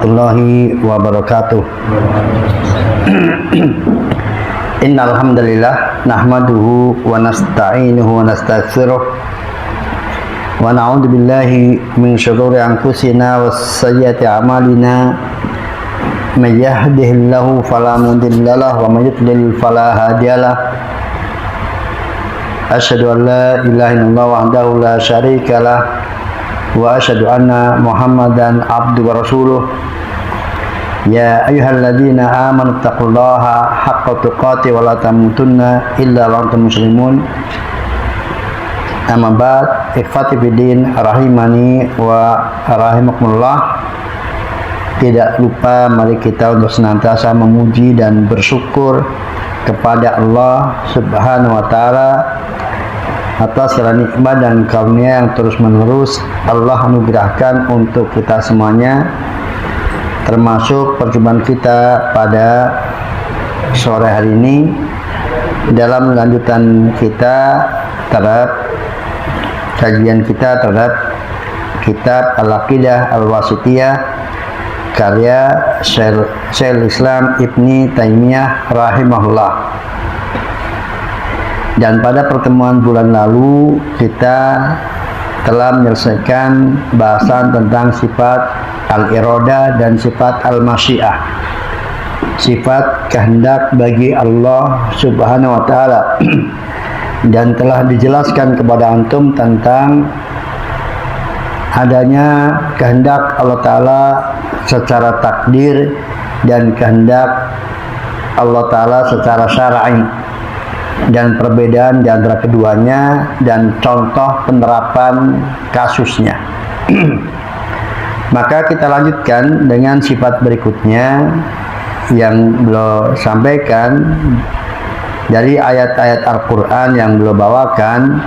warahmatullahi wabarakatuh. Innal hamdalillah nahmaduhu wa nasta'inuhu wa nastaghfiruh wa na'udzu billahi min shururi anfusina was sayyiati a'malina. May yahdihillahu fala mudilla lahu wa may yudlil fala hadiyalah. Asyhadu an la ilaha illallah wahdahu la syarika lah wa asyhadu anna Muhammadan abduhu wa rasuluh. Ya ayyuhalladzina amanu taqullaha haqqa tuqatih wa la tamutunna illa wa antum muslimun. Amma ba'd, ikhwati fiddin rahimani wa rahimakumullah. Tidak lupa mari kita untuk senantiasa memuji dan bersyukur kepada Allah Subhanahu wa taala atas segala nikmat dan karunia yang terus-menerus Allah anugerahkan untuk kita semuanya, termasuk perjumpaan kita pada sore hari ini dalam lanjutan kita terhadap kajian kita terhadap kitab Al-Aqidah Al-Wasithiyah karya Syekhul Islam Ibnu Taimiyah rahimahullah. Dan pada pertemuan bulan lalu kita telah menyelesaikan bahasan tentang sifat al-iradah dan sifat al-masyiah, sifat kehendak bagi Allah Subhanahu wa taala. Dan telah dijelaskan kepada antum tentang adanya kehendak Allah taala secara takdir dan kehendak Allah taala secara syar'i, dan perbedaan di antara keduanya dan contoh penerapan kasusnya. Maka kita lanjutkan dengan sifat berikutnya yang beliau sampaikan dari ayat-ayat Al-Quran yang beliau bawakan,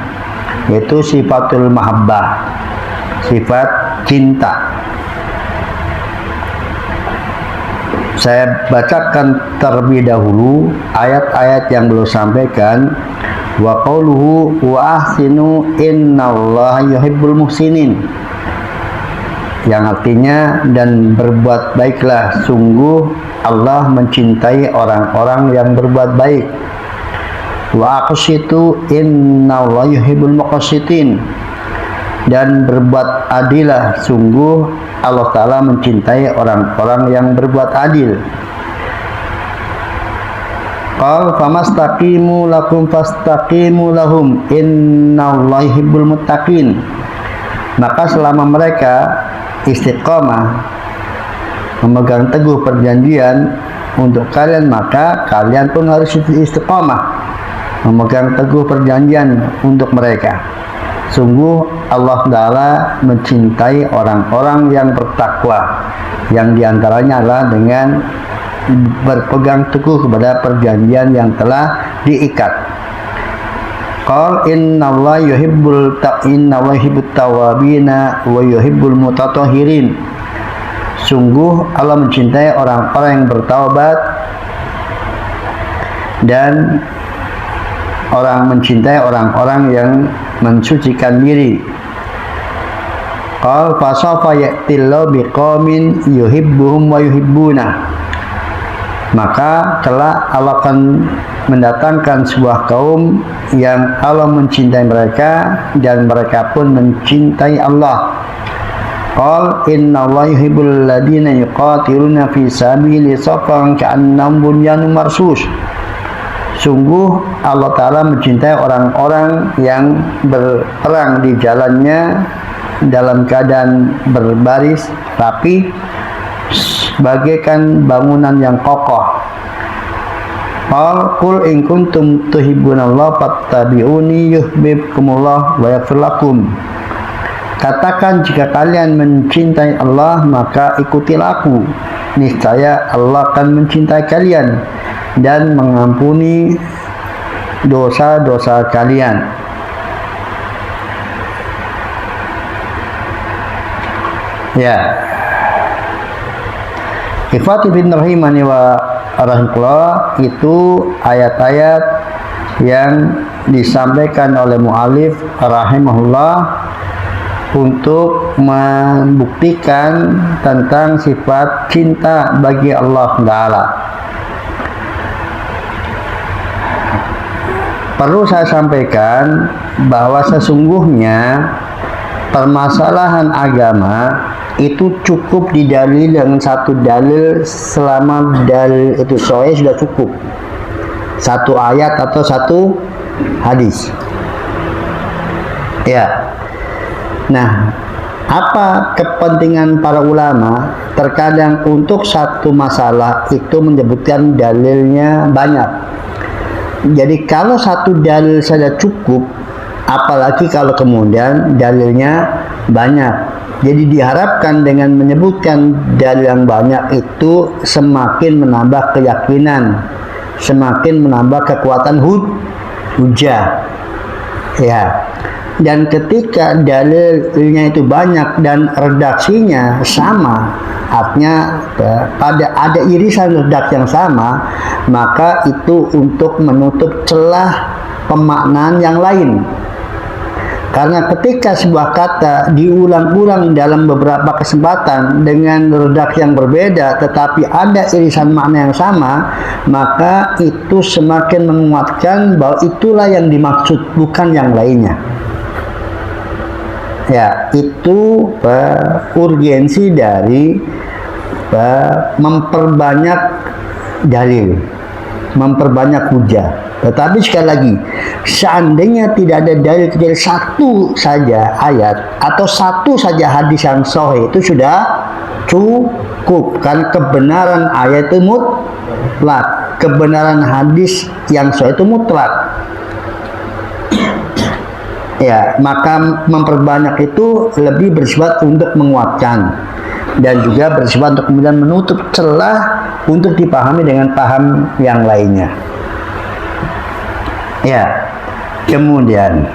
yaitu sifatul mahabbah, sifat cinta. Saya bacakan terlebih dahulu ayat-ayat yang beliau sampaikan. Wa qauluhu wa ahsinu innallaha yuhibbul muhsinin, yang artinya dan berbuat baiklah, sungguh Allah mencintai orang-orang yang berbuat baik. Wa aqsitu innallaha yuhibbul muqsitin, dan berbuat adilah, sungguh Allah Ta'ala mencintai orang-orang yang berbuat adil. Qal famastaqimu lakum fastaqimu lahum innallaha yuhibbul muttaqin. Maka selama mereka istiqamah memegang teguh perjanjian untuk kalian, maka kalian pun harus istiqamah memegang teguh perjanjian untuk mereka. Sungguh Allah Ta'ala mencintai orang-orang yang bertakwa, yang diantaranya adalah dengan berpegang teguh kepada perjanjian yang telah diikat. Qal innallaha yuhibbut tawwabina wa yuhibbul mutatahhirin. Sungguh Allah mencintai orang-orang yang bertaubat dan mencintai orang-orang yang mensucikan diri. Qal fasawfa ya'tillahu biqaumin yuhibbuhum wa yuhibbuna. Maka kelak Allah akan mendatangkan sebuah kaum yang Allah mencintai mereka dan mereka pun mencintai Allah. Qal innallaha yuhibbul ladzina yuqatiluna fi sabilihi saffan ka'annahum bunyanun marsus. Sungguh Allah Ta'ala mencintai orang-orang yang berperang di jalannya dalam keadaan berbaris rapi, bagaikan bangunan yang kokoh. Qul in kuntum tuhibbunallaha fattabi'uni yuhibbukumullah wa yaghfir lakum. Katakan, jika kalian mencintai Allah maka ikutilah aku, niscaya Allah akan mencintai kalian dan mengampuni dosa-dosa kalian. Ya, ikhwati bin rahimani wa rahimahullah, itu ayat-ayat yang disampaikan oleh mu'alif rahimahullah untuk membuktikan tentang sifat cinta bagi Allah Ta'ala. Perlu saya sampaikan bahwa sesungguhnya permasalahan agama itu cukup didalil dengan satu dalil, selama dalil itu sahih sudah cukup. Satu ayat atau satu hadis. Ya. Nah, apa kepentingan para ulama? Terkadang untuk satu masalah itu menyebutkan dalilnya banyak. Jadi kalau satu dalil saja cukup, apalagi kalau kemudian dalilnya banyak. Jadi diharapkan dengan menyebutkan dalil yang banyak itu semakin menambah keyakinan, semakin menambah kekuatan hujah. Ya. Dan ketika dalilnya itu banyak dan redaksinya sama, artinya ada irisan redaksi yang sama, maka itu untuk menutup celah pemaknaan yang lain. Karena ketika sebuah kata diulang-ulang dalam beberapa kesempatan dengan redaksi yang berbeda tetapi ada irisan makna yang sama, maka itu semakin menguatkan bahwa itulah yang dimaksud, bukan yang lainnya. Ya, itu urgensi dari memperbanyak dalil, memperbanyak hujah. Tetapi sekali lagi, seandainya tidak ada dalil kecuali satu saja ayat atau satu saja hadis yang sahih, itu sudah cukup. Kan kebenaran ayat itu mutlak, kebenaran hadis yang sahih itu mutlak. Ya, maka memperbanyak itu lebih bersifat untuk menguatkan dan juga bersifat untuk kemudian menutup celah untuk dipahami dengan paham yang lainnya. Ya, kemudian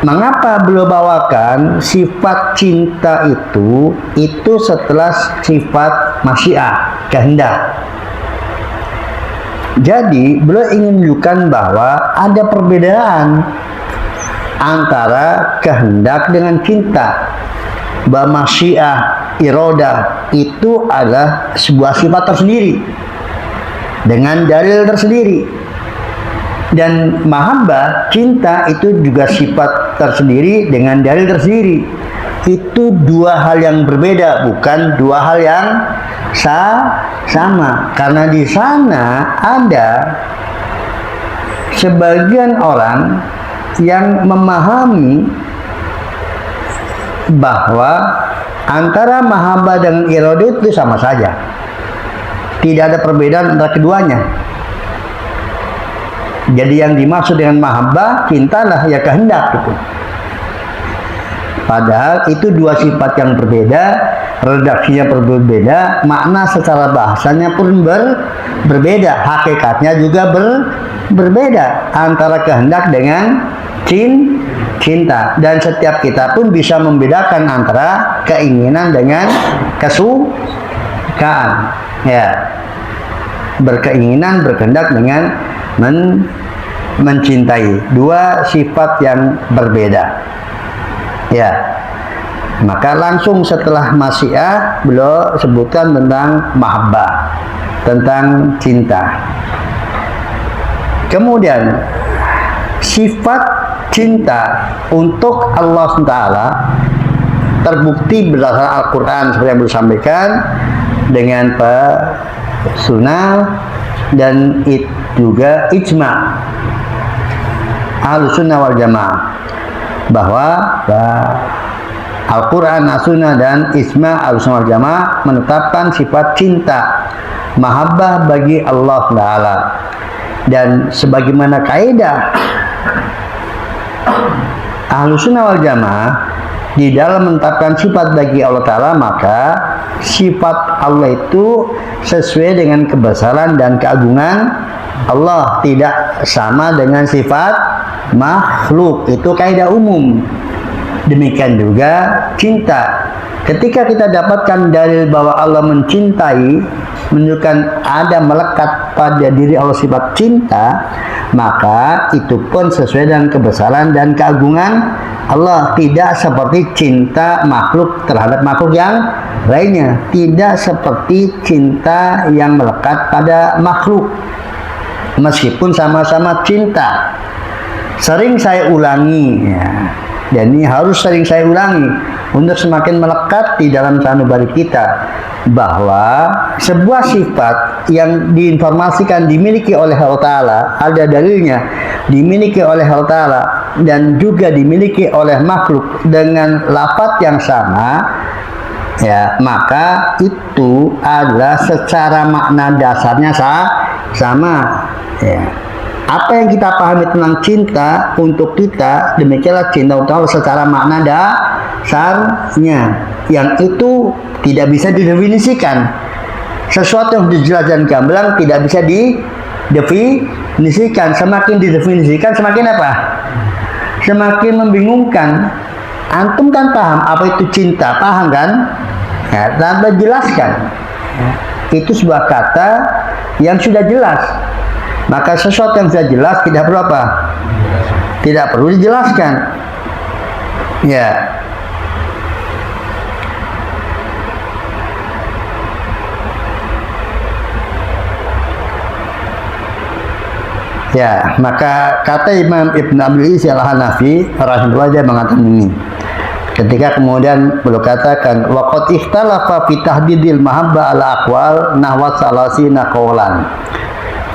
mengapa beliau bawakan sifat cinta itu setelah sifat masyiah, kehendak? Jadi beliau ingin menunjukkan bahwa ada perbedaan antara kehendak dengan cinta. Bahwa masyiah, iradah itu adalah sebuah sifat tersendiri dengan dalil tersendiri. Dan mahabbah, cinta itu juga sifat tersendiri dengan dalil tersendiri. Itu dua hal yang berbeda, bukan dua hal yang sama. Karena di sana ada sebagian orang yang memahami bahwa antara mahabbah dengan iradah itu sama saja, tidak ada perbedaan antara keduanya. Jadi yang dimaksud dengan mahabbah, cintalah ya kehendak gitu. Padahal itu dua sifat yang berbeda, redaksinya berbeda, makna secara bahasanya pun berbeda, hakikatnya juga berbeda antara kehendak dengan cinta. Dan setiap kita pun bisa membedakan antara keinginan dengan kesukaan. Ya, berkeinginan, berkehendak dengan mencintai, dua sifat yang berbeda. Ya, maka langsung setelah masyiah beliau sebutkan tentang mahabbah, tentang cinta. Kemudian sifat cinta untuk Allah SWT terbukti berdasarkan Al-Quran seperti yang beliau sampaikan, dengan sunnah dan juga ijma Ahlussunnah wal Jamaah, bahwa Al-Quran, As-Sunnah dan ijma Ahlussunnah wal Jamaah menetapkan sifat cinta, mahabbah bagi Allah Ta'ala. Dan sebagaimana kaidah Ahlussunnah wal Jamaah di dalam menetapkan sifat bagi Allah Ta'ala, maka sifat Allah itu sesuai dengan kebesaran dan keagungan Allah, tidak sama dengan sifat makhluk. Itu kaidah umum. Demikian juga cinta. Ketika kita dapatkan dalil bahwa Allah mencintai, menunjukkan ada melekat pada diri Allah sifat cinta, maka itu pun sesuai dengan kebesaran dan keagungan Allah, tidak seperti cinta makhluk terhadap makhluk yang lainnya, tidak seperti cinta yang melekat pada makhluk meskipun sama-sama cinta. Sering saya ulangi ya, dan ini harus sering saya ulangi untuk semakin melekat di dalam sanubari kita, bahwa sebuah sifat yang diinformasikan dimiliki oleh Allah Ta'ala, ada dalilnya dimiliki oleh Allah Ta'ala dan juga dimiliki oleh makhluk dengan lafaz yang sama, ya, maka itu adalah secara makna dasarnya sama, ya. Apa yang kita pahami tentang cinta untuk kita, demikianlah cinta untuk Allah secara makna dasarnya, yang itu tidak bisa didefinisikan. Sesuatu yang jelas dan gamblang tidak bisa didefinisikan. Semakin didefinisikan, semakin apa? Semakin membingungkan. Antum kan paham apa itu cinta, paham kan? Ya, tanpa jelaskan. Ya, itu sebuah kata yang sudah jelas. Maka sesuatu yang sudah jelas tidak perlu apa? Tidak perlu dijelaskan. Ya. Ya, maka kata Imam Ibn Abil Is al-Hanafi rahimahullah, dia mengatakan ini. Ketika kemudian beliau katakan waqad ikhtalafa fi tahdidil mahabbah ala aqwal nahwa salasina qawlan.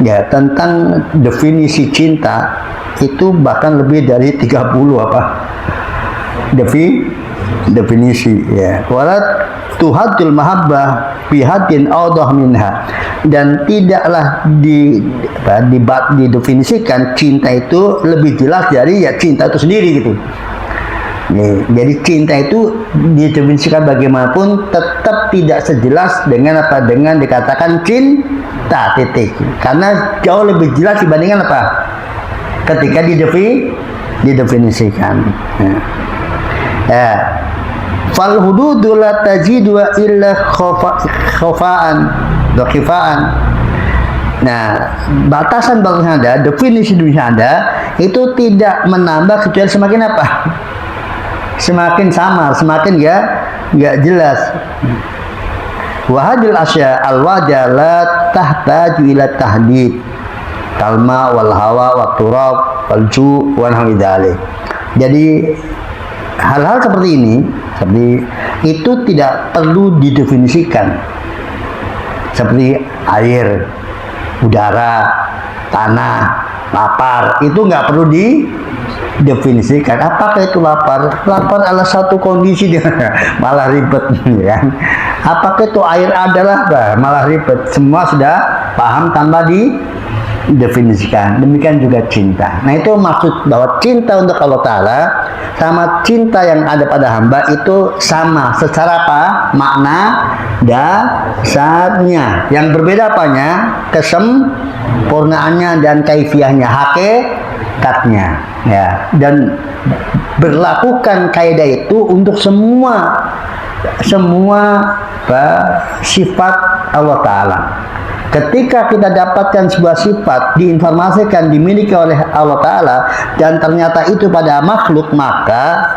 Ya, tentang definisi cinta itu bahkan lebih dari 30 definisi, ya. Walat tuhadul mahabbah bihadin awdah minha, dan tidaklah didefinisikan cinta itu lebih jelas dari ya cinta itu sendiri gitu. Nih, jadi cinta itu didefinisikan bagaimanapun tetap tidak sejelas dengan apa, dengan dikatakan cinta titik, karena jauh lebih jelas dibandingkan apa ketika didefinisikan. Ya. Fal hududu la tajidu illa khafaan. Nah, batasan ada, definisi ada itu tidak menambah kecuali semakin apa? Semakin samar, semakin nggak jelas. Wahadil asya al-wajah la tahtaju ila tahdid kalma wal hawa wa turab wal ju wa nahwi dzalik. Jadi hal-hal seperti ini, itu tidak perlu didefinisikan. Seperti air, udara, tanah, lapar, itu nggak perlu didefinisikan. Apakah itu lapar? Lapar adalah satu kondisi, malah ribet, kan? Apakah itu air adalah malah ribet? Semua sudah paham tanpa didefinisikan. Demikian juga cinta. Nah, itu maksud bahwa cinta untuk Allah Ta'ala sama cinta yang ada pada hamba itu sama secara apa? Makna dasarnya. Yang berbeda apanya? Kesempurnaannya dan kaifiahnya, hakikatnya. Ya, dan berlakukan kaidah itu untuk semua sifat Allah Ta'ala. Ketika kita dapatkan sebuah sifat diinformasikan dimiliki oleh Allah Ta'ala dan ternyata itu pada makhluk, maka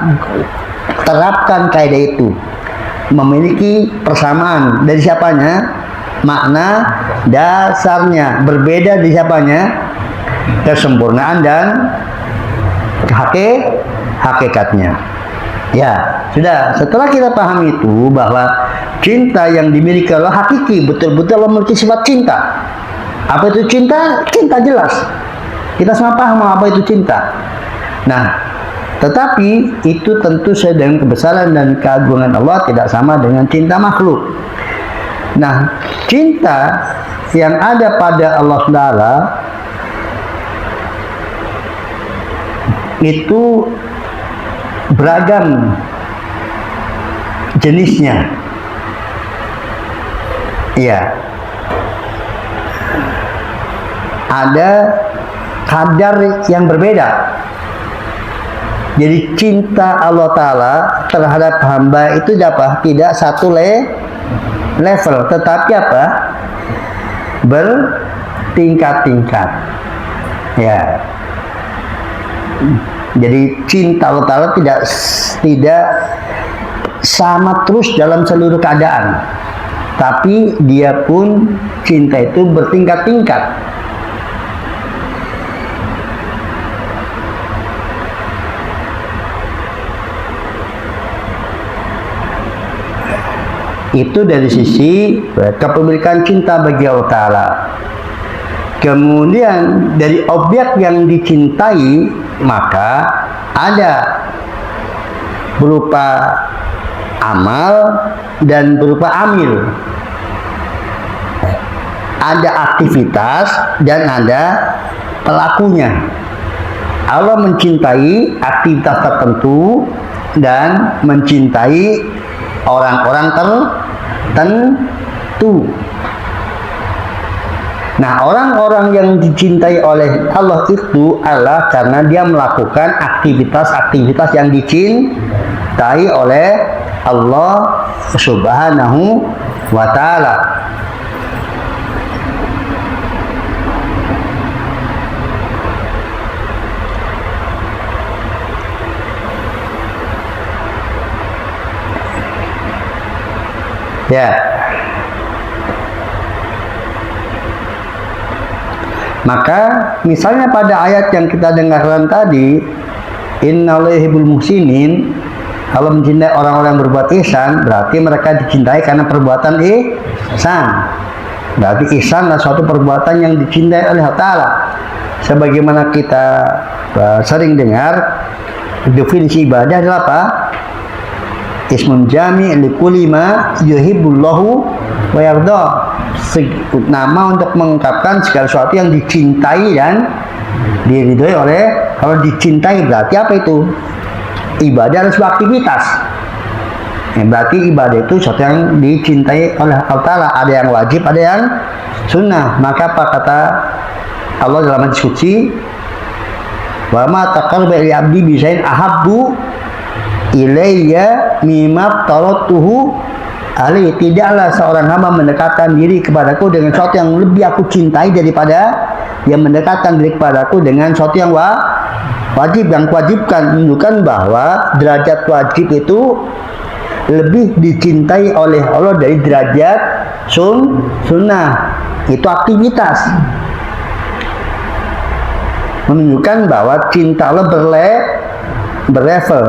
terapkan kaidah itu. Memiliki persamaan dari siapanya? Makna dasarnya. Berbeda dari siapanya? Kesempurnaan dan hakikatnya. Ya, sudah. Setelah kita paham itu bahwa cinta yang dimiliki Allah hakiki, betul-betul memiliki sifat cinta. Apa itu cinta? Cinta jelas. Kita semua paham apa itu cinta. Nah, tetapi itu tentu saja dengan kebesaran dan keagungan Allah tidak sama dengan cinta makhluk. Nah, cinta yang ada pada Allah Ta'ala itu beragam jenisnya. Iya. Ada kadar yang berbeda. Jadi cinta Allah Ta'ala terhadap hamba itu tidak satu level, tetapi apa? Bertingkat-tingkat. Ya. Jadi cinta Allah Ta'ala tidak sama terus dalam seluruh keadaan, tapi dia pun cinta itu bertingkat-tingkat. Itu dari sisi kepemilikan cinta bagi Allah Ta'ala. Kemudian dari objek yang dicintai, maka ada berupa amal dan berupa amil. Ada aktivitas dan ada pelakunya. Allah mencintai aktivitas tertentu dan mencintai orang-orang tertentu. Nah, orang-orang yang dicintai oleh Allah itu adalah karena dia melakukan aktivitas-aktivitas yang dicintai oleh Allah Subhanahu wa Ta'ala. Ya. Maka misalnya pada ayat yang kita dengarkan tadi, innallaha yuhibbul muhsinin, kalau mencintai orang-orang yang berbuat ihsan, berarti mereka dicintai karena perbuatan ihsan. Berarti ihsan adalah suatu perbuatan yang dicintai oleh Allah Ta'ala. Sebagaimana kita sering dengar, definisi ibadah adalah apa? Ismun jami' likulli ma yuhibbullahu wa yarda. Nama untuk mengungkapkan segala sesuatu yang dicintai dan diridhoi oleh. Kalau dicintai berarti apa itu? Ibadah adalah sebuah aktivitas. Berarti ibadah itu sesuatu yang dicintai oleh Allah Ta'ala. Ada yang wajib, ada yang sunnah. Maka apa kata Allah dalam hadis qudsi? Wa ma taqarraba li 'abdi bi syai'in ahabbu ilayya mimma taratuhu alaihi. Tidaklah seorang hamba mendekatkan diri kepadaku dengan sesuatu yang lebih aku cintai daripada yang mendekatkan diri kepadaku dengan sesuatu yang wajib, yang kewajibkan. Menunjukkan bahwa derajat wajib itu lebih dicintai oleh Allah dari derajat sunnah. Itu aktivitas. Menunjukkan bahwa cinta Allah berlevel.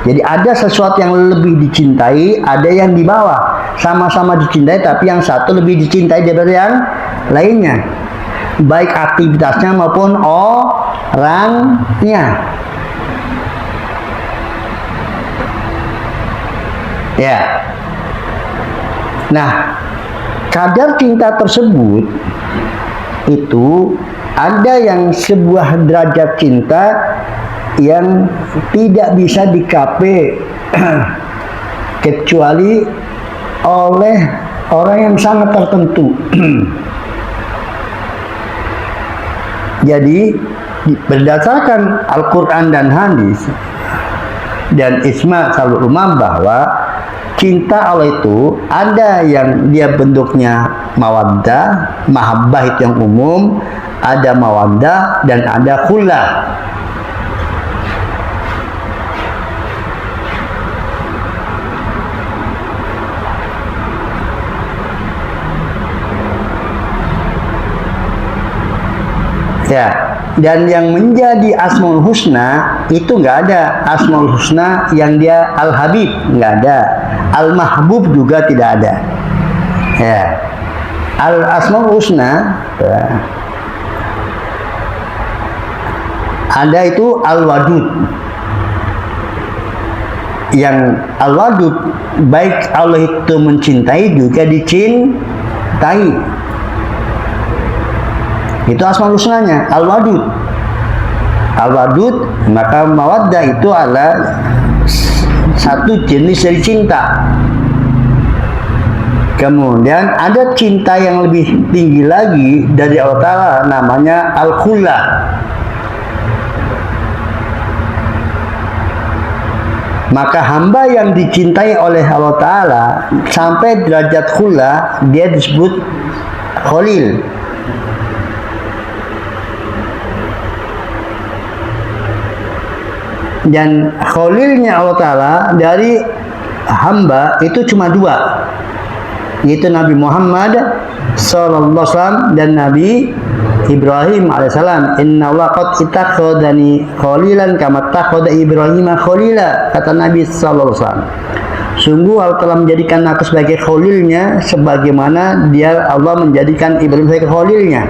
Jadi ada sesuatu yang lebih dicintai, ada yang di bawah. Sama-sama dicintai, tapi yang satu lebih dicintai daripada yang lainnya. Baik aktivitasnya maupun orangnya. Ya. Nah, kadar cinta tersebut itu ada yang sebuah derajat cinta yang tidak bisa dikapai kecuali oleh orang yang sangat tertentu. Jadi berdasarkan Al-Quran dan hadis dan ijma' salaful ummah bahwa cinta Allah itu ada yang dia bentuknya mawaddah, mahabbah itu yang umum, ada mawaddah dan ada khullah. Ya, dan yang menjadi Asmaul Husna itu nggak ada. Asmaul Husna yang dia Al-Habib nggak ada, Al-Mahbub juga tidak ada. Ya, Al-Asmaul Husna ya, ada itu Al-Wadud. Yang Al-Wadud baik Allah itu mencintai juga dicintai. Itu asmaul husnanya, Al-Wadud. Al-Wadud, maka mawaddah itu adalah satu jenis dari cinta. Kemudian ada cinta yang lebih tinggi lagi dari Allah Ta'ala, namanya Al-Khullah. Maka hamba yang dicintai oleh Allah Ta'ala sampai derajat khullah, dia disebut Khalil. Dan khalilnya Allah Ta'ala dari hamba itu cuma dua, yaitu Nabi Muhammad sallallahu alaihi wasallam dan Nabi Ibrahim alaihissalam. Inna Allah qad ittakhadani khalilan kama ittakhadha Ibrahim khalila, kata Nabi sallallahu alaihi wasallam. Sungguh Allah telah menjadikan aku sebagai khalilnya sebagaimana dia Allah menjadikan Ibrahim sebagai khalilnya.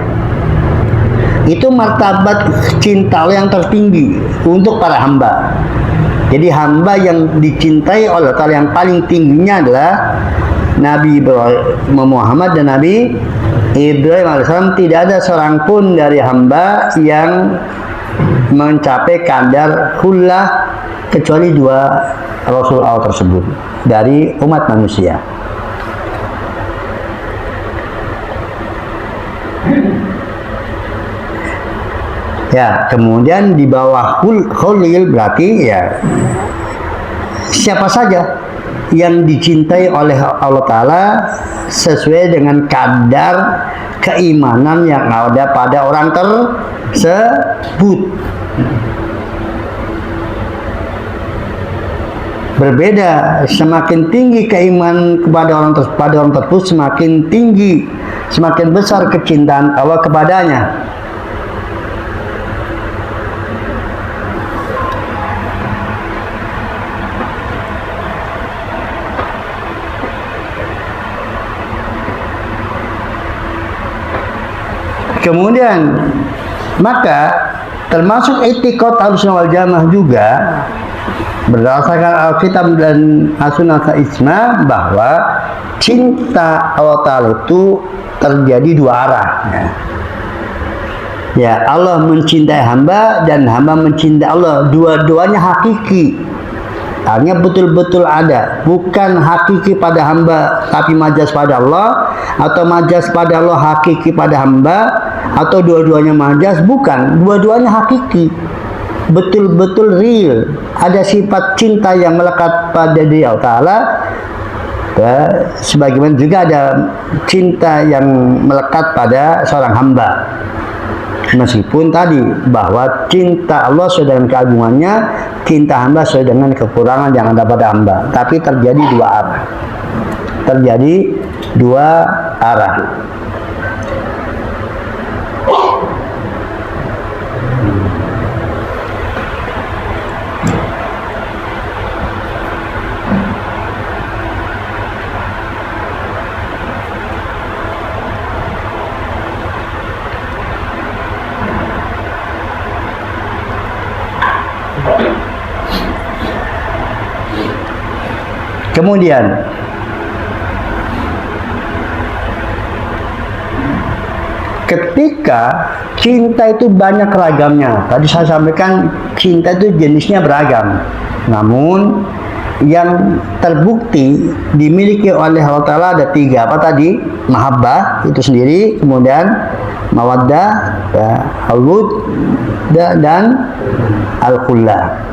Itu martabat cinta Allah yang tertinggi untuk para hamba. Jadi hamba yang dicintai oleh Allah yang paling tingginya adalah Nabi Ibrahim Muhammad dan Nabi Ibrahim alaihissalam. Tidak ada seorang pun dari hamba yang mencapai kadar khullah kecuali dua Rasul Allah tersebut dari umat manusia. Ya, kemudian di bawah khalil berarti ya siapa saja yang dicintai oleh Allah Ta'ala sesuai dengan kadar keimanan yang ada pada orang tersebut. Berbeda, semakin tinggi keimanan kepada orang tersebut, semakin tinggi, semakin besar kecintaan Allah kepadanya. Kemudian maka termasuk i'tiqad Ahlussunnah wal Jamaah juga berdasarkan Alkitab dan As-Sunnah Ijma' bahwa cinta Allah Ta'ala itu terjadi dua arah. Ya, Allah mencintai hamba dan hamba mencintai Allah. Dua-duanya hakiki. Artinya betul-betul ada, bukan hakiki pada hamba tapi majas pada Allah, atau majas pada Allah hakiki pada hamba, atau dua-duanya majas. Bukan, dua-duanya hakiki, betul-betul real. Ada sifat cinta yang melekat pada diri Allah Ta'ala, ya, sebagaimana juga ada cinta yang melekat pada seorang hamba. Meskipun tadi bahwa cinta Allah sesuai dengan keagungannya, cinta hamba sesuai dengan kekurangan yang ada pada hamba. Tapi terjadi dua arah. Terjadi dua arah. Kemudian ketika cinta itu banyak ragamnya, tadi saya sampaikan cinta itu jenisnya beragam, namun yang terbukti dimiliki oleh Allah Ta'ala ada tiga. Apa tadi? Mahabbah itu sendiri, kemudian mawaddah, ya, al-wud, dan al-khullah.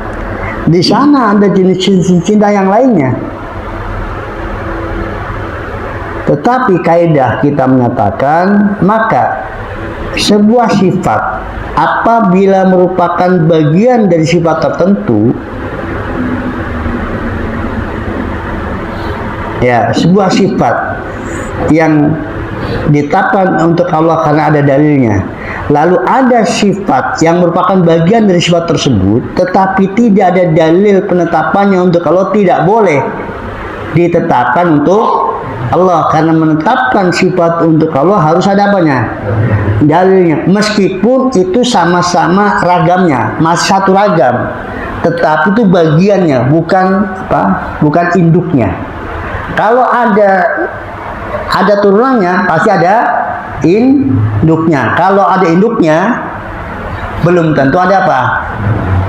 Di sana ada jenis cinta yang lainnya. Tetapi kaidah kita menyatakan, maka sebuah sifat apabila merupakan bagian dari sifat tertentu, ya, sebuah sifat yang ditetapkan untuk Allah karena ada dalilnya, lalu ada sifat yang merupakan bagian dari sifat tersebut tetapi tidak ada dalil penetapannya untuk Allah, tidak boleh ditetapkan untuk Allah, karena menetapkan sifat untuk Allah harus ada apanya? Dalilnya. Meskipun itu sama-sama ragamnya, masih satu ragam, tetapi itu bagiannya, bukan apa? Bukan induknya. Kalau ada turunannya, pasti ada induknya. Kalau ada induknya, belum tentu ada apa?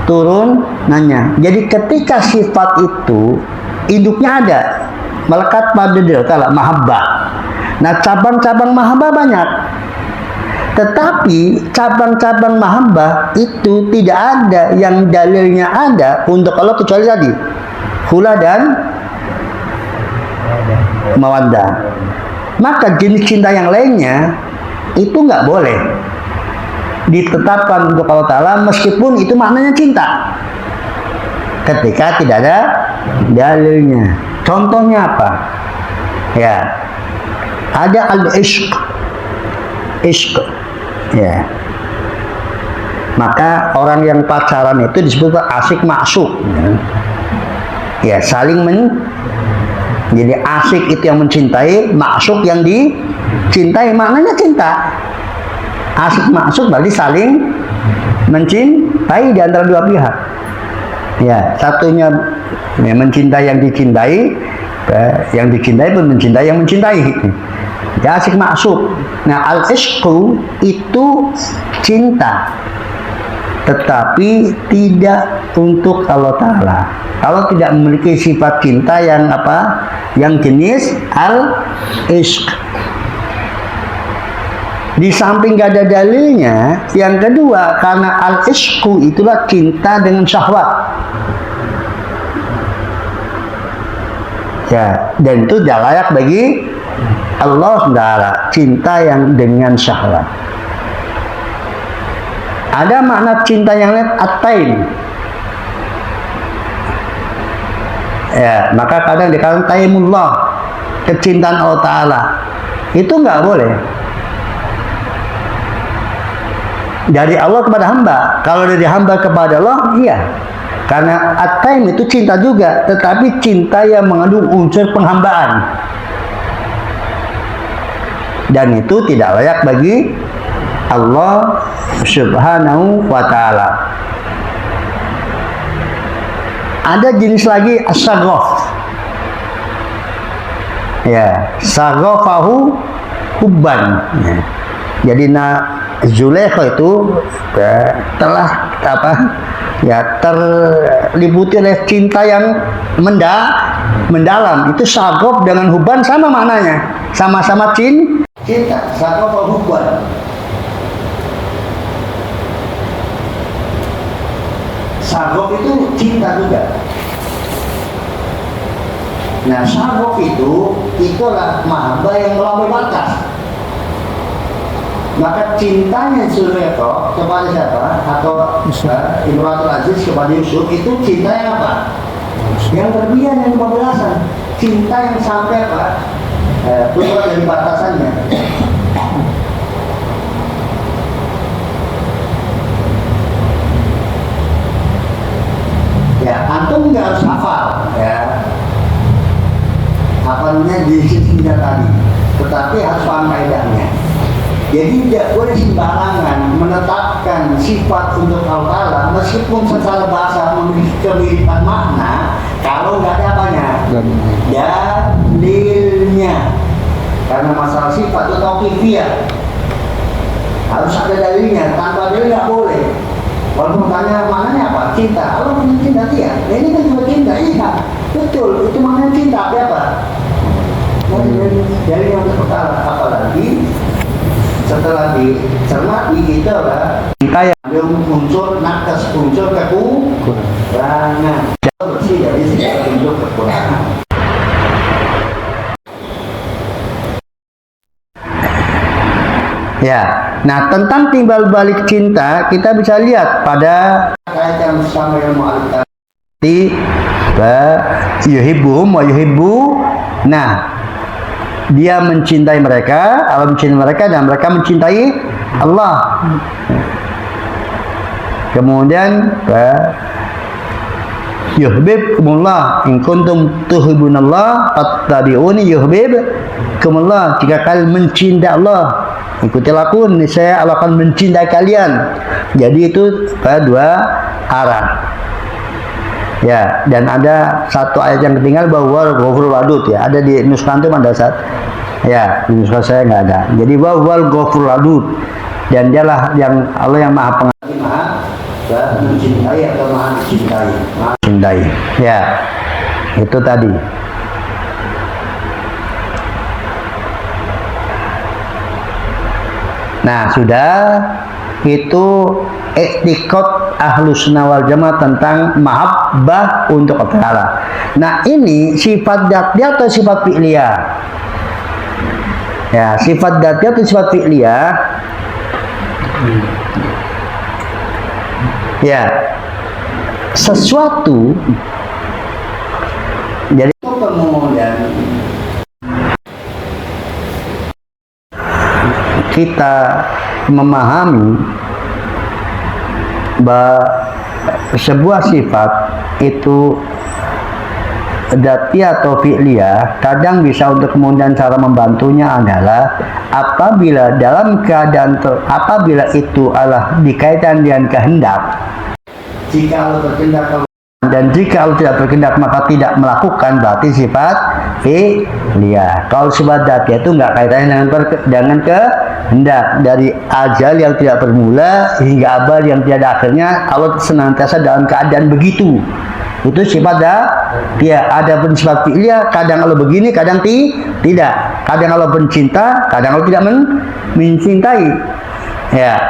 Turunannya. Jadi ketika sifat itu induknya ada, melekat pada diri Allah, mahabbah. Nah, cabang-cabang mahabbah banyak. Tetapi cabang-cabang mahabbah itu tidak ada yang dalilnya ada untuk Allah kecuali tadi khullah dan mawaddah. Maka jenis cinta yang lainnya itu nggak boleh ditetapkan untuk Allah Ta'ala, meskipun itu maknanya cinta. ketika tidak ada dalilnya. Contohnya apa? Ya, ada al-ishq, ya. Maka orang yang pacaran itu disebut asyik maksuk, ya, saling jadi asyik itu yang mencintai, maksuk yang dicintai, maknanya cinta. Asyik maksuk berarti saling mencintai di antara dua pihak. Ya, satunya ya, mencintai yang dicintai, yang dicintai pun mencintai yang mencintai. Ya, asyik maksud. Nah, al-ishqu itu cinta, tetapi tidak untuk Allah Ta'ala. Kalau tidak memiliki sifat cinta yang apa? Yang jenis al-ishq. Di samping gak ada dalilnya, yang kedua karena al-ishqu itulah cinta dengan syahwat. Ya, dan itu tidak layak bagi Allah Ta'ala, cinta yang dengan syahwat. Ada makna cinta yang lain, at-taim. Ya, maka kadang dikatakan taimullah, kecintaan Allah Ta'ala. Itu nggak boleh. Dari Allah kepada hamba. Kalau dari hamba kepada Allah, iya. Karena at-taim itu cinta juga, tetapi cinta yang mengandung unsur penghambaan. Dan itu tidak layak bagi Allah Subhanahu wa Ta'ala. Ada jenis lagi as-saghaf. Ya, saghafahu hubban. Ya. Jadi Zulaikha itu telah terliputi oleh cinta yang mendalam. Itu saghaf dengan hubban sama maknanya, sama-sama cinta. Saghafahu hubban. Saghaf itu cinta juga. Nah, saghaf itulah mahabbah yang melampaui batas. Maka cintanya Zulaikha kepada siapa? Atau Imratul Aziz kepada Yusuf itu cinta yang apa? Yang berlebihan, yang kebablasan. Cinta yang sampai apa? Keluar dari batasannya. Ya, antum nggak harus hafal, ya. Hafalnya di sini tadi, tetapi harus paham kaidahnya. Jadi tidak boleh sembarangan menetapkan sifat untuk Allah Ta'ala meskipun secara bahasa memiliki kemiripan makna kalau nggak ada apanya dalilnya. Karena masalah sifat itu tauqifiyah, harus ada dalilnya. Tanpa dalil nggak boleh. Walaupun tanya maknanya apa? Cinta. Allah punya cinta dia. Nah, ini kan juga cinta. Iya, betul. Itu maknanya cinta. Apa? Dari yang pertama, apalagi setelah dicermati itu adalah cinta yang unsur nakas, unsur kekurangan. Bersih dari sisi unsur kekurangan. Ya, nah tentang timbal balik cinta kita bisa lihat pada ayat yang sama yang mu'alif tadi, yuhibbuhum wa yuhibbu. Nah, dia mencintai mereka, Allah mencintai mereka, dan mereka mencintai Allah. Kemudian yuhibbukumullah in kuntum tuhibbunallah fattabi'uni yuhibbukumullah. Jika kalian mencintai Allah, ikutilah aku, saya Allah akan mencintai kalian. Jadi itu dua arah. Ya, dan ada satu ayat yang ketinggal bahwa Ghafurul Wadud, ya, ada di nuskah antum ada saat. Ya, di nuskah saya nggak ada. Jadi bahwa Ghafurul Wadud, dan dialah yang Allah yang Maha Pengasih, Maha mencintai atau Maha dicintai. Maha cintai. Ya, itu tadi. Nah, sudah itu i'tiqad Ahlus Sunnah wal Jamaah tentang mahabbah untuk Allah Ta'ala. Nah, ini sifat dzatiyah atau sifat fi'liyah? Ya, sifat dzatiyah atau sifat fi'liyah? Ya. sesuatu. Jadi kemudian kita memahami bahwa sebuah sifat itu dati atau fi'liyah, kadang bisa untuk kemudian cara membantunya adalah apabila dalam keadaan apabila itu adalah dikaitkan dengan kehendak. Jika Allah berkehendak dan jika Allah tidak berkehendak maka tidak melakukan, berarti sifat fi'liyah. Kalau sifat dati itu nggak kaitannya dengan kehendak, dari ajal yang tidak bermula hingga abad yang tiada akhirnya, Allah senantiasa dalam keadaan begitu. Itu sifat dia. Ada pun sifat fi'liyah, kadang Allah begini, kadang tidak. Kadang Allah mencinta, kadang Allah tidak mencintai. Ya.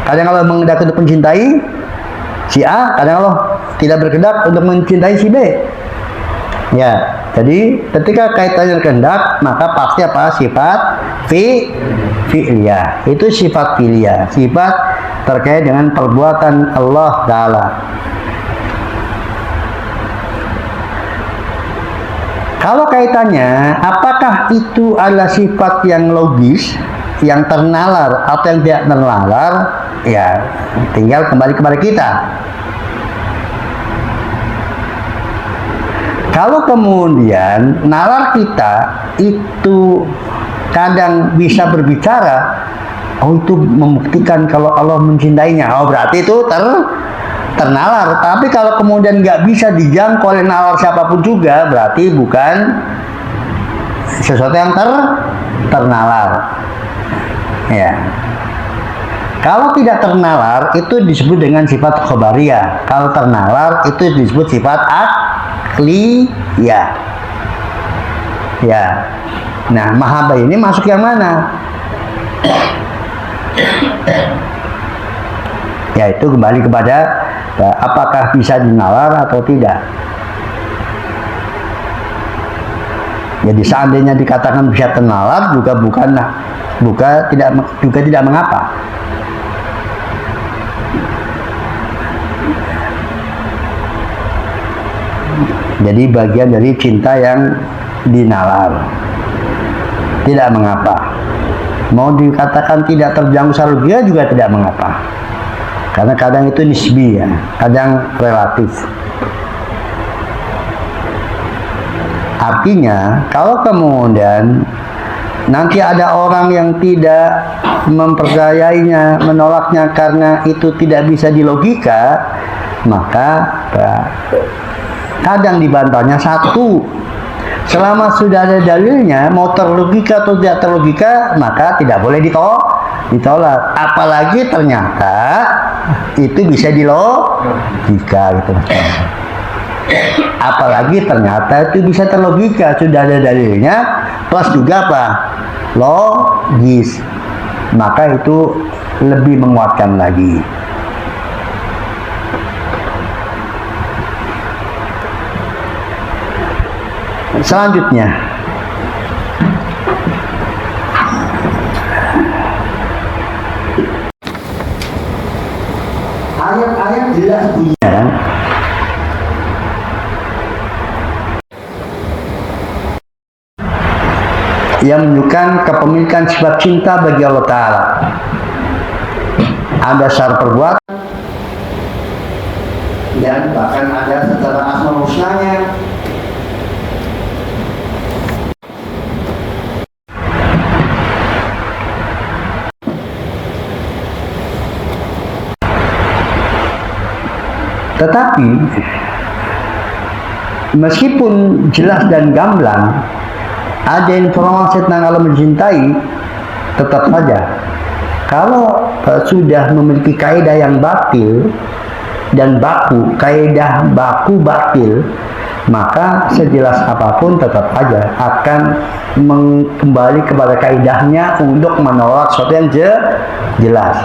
Kadang Allah mengendaki untuk mencintai si A, kadang Allah tidak berkehendak untuk mencintai si B. Ya. Jadi ketika kaitannya kehendak, maka pasti apa? Sifat fi'liyah. Itu sifat fi'liyah, sifat terkait dengan perbuatan Allah Ta'ala. Kalau kaitannya, apakah itu adalah sifat yang logis, yang ternalar atau yang tidak ternalar, ya tinggal kembali kepada kita. Kalau kemudian nalar kita itu kadang bisa berbicara, oh itu membuktikan kalau Allah mencintainya, oh berarti itu ternalar. Tapi kalau kemudian nggak bisa dijangkau oleh nalar siapapun juga, berarti bukan sesuatu yang ternalar. Ya. Kalau tidak ternalar itu disebut dengan sifat khobariyah. Kalau ternalar itu disebut sifat akliyah. Ya. Nah, mahabbah ini masuk yang mana? Yaitu kembali kepada apakah bisa dinalar atau tidak. Jadi seandainya dikatakan bisa ternalar juga tidak mengapa. Jadi bagian dari cinta yang dinalar, tidak mengapa. Mau dikatakan tidak terjangkau secara logika juga tidak mengapa. Karena kadang itu nisbi, ya, kadang relatif. Artinya, kalau kemudian nanti ada orang yang tidak mempercayainya, menolaknya karena itu tidak bisa dilogika, maka kadang dibantahnya satu. Selama sudah ada dalilnya, mau terlogika atau tidak terlogika, maka tidak boleh ditolak. Apalagi ternyata itu bisa dilogika gitu. Apalagi ternyata itu bisa terlogika, sudah ada dalilnya, plus juga apa? Logis. Maka itu lebih menguatkan lagi. Selanjutnya, ayat-ayat jelas bunyinya yang menunjukkan kepemilikan sifat cinta bagi Allah Ta'ala. Ada syarat perbuatan dan bahkan ada secara asmaul husnanya. Tetapi meskipun jelas dan gamblang ada informasi tentang Allah mencintai, tetap saja kalau sudah memiliki kaidah yang batil dan baku, kaidah baku batil, maka sejelas apapun tetap saja akan kembali kepada kaidahnya untuk menolak sesuatu yang jelas.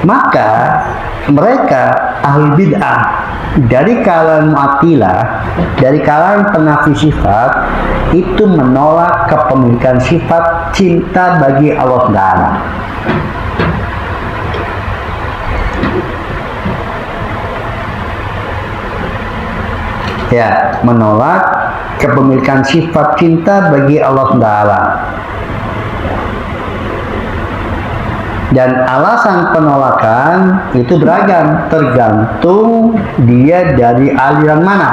Maka mereka ahli bid'ah dari kalangan Mu'attilah, dari kalangan penafi sifat, itu menolak kepemilikan sifat cinta bagi Allah Ta'ala. Ya, menolak kepemilikan sifat cinta bagi Allah Taala. Dan alasan penolakan itu beragam, tergantung dia dari aliran mana.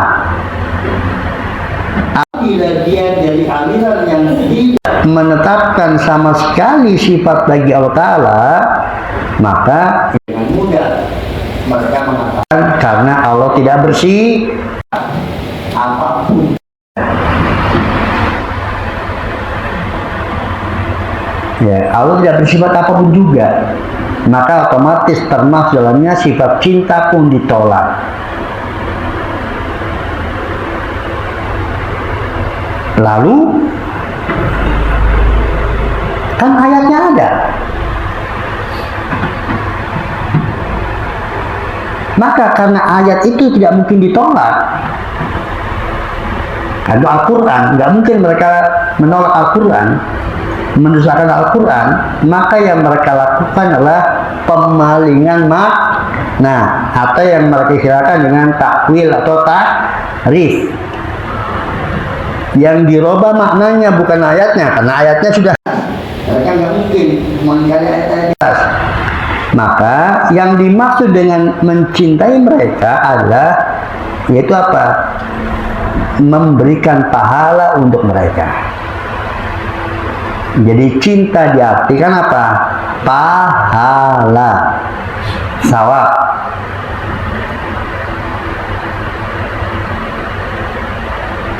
Apabila dia dari aliran yang tidak menetapkan sama sekali sifat bagi Allah Ta'ala, maka dengan mudah mereka mengatakan karena Allah tidak bersih apapun. Ya, Allah tidak bersifat apapun juga, maka otomatis termasuk dalamnya sifat cinta pun ditolak. Lalu kan ayatnya ada, maka karena ayat itu tidak mungkin ditolak. Karena Al-Quran, nggak mungkin mereka menolak Al-Quran, mendustakan Al-Quran, maka yang mereka lakukan adalah pemalingan makna, atau yang mereka istilahkan dengan takwil atau tahrif. Yang dirubah maknanya bukan ayatnya, karena ayatnya sudah, mereka nggak mungkin mengingkari ayat-ayat. Maka yang dimaksud dengan mencintai mereka adalah, yaitu apa? Memberikan pahala untuk mereka. Jadi cinta diartikan apa? Pahala, sawab.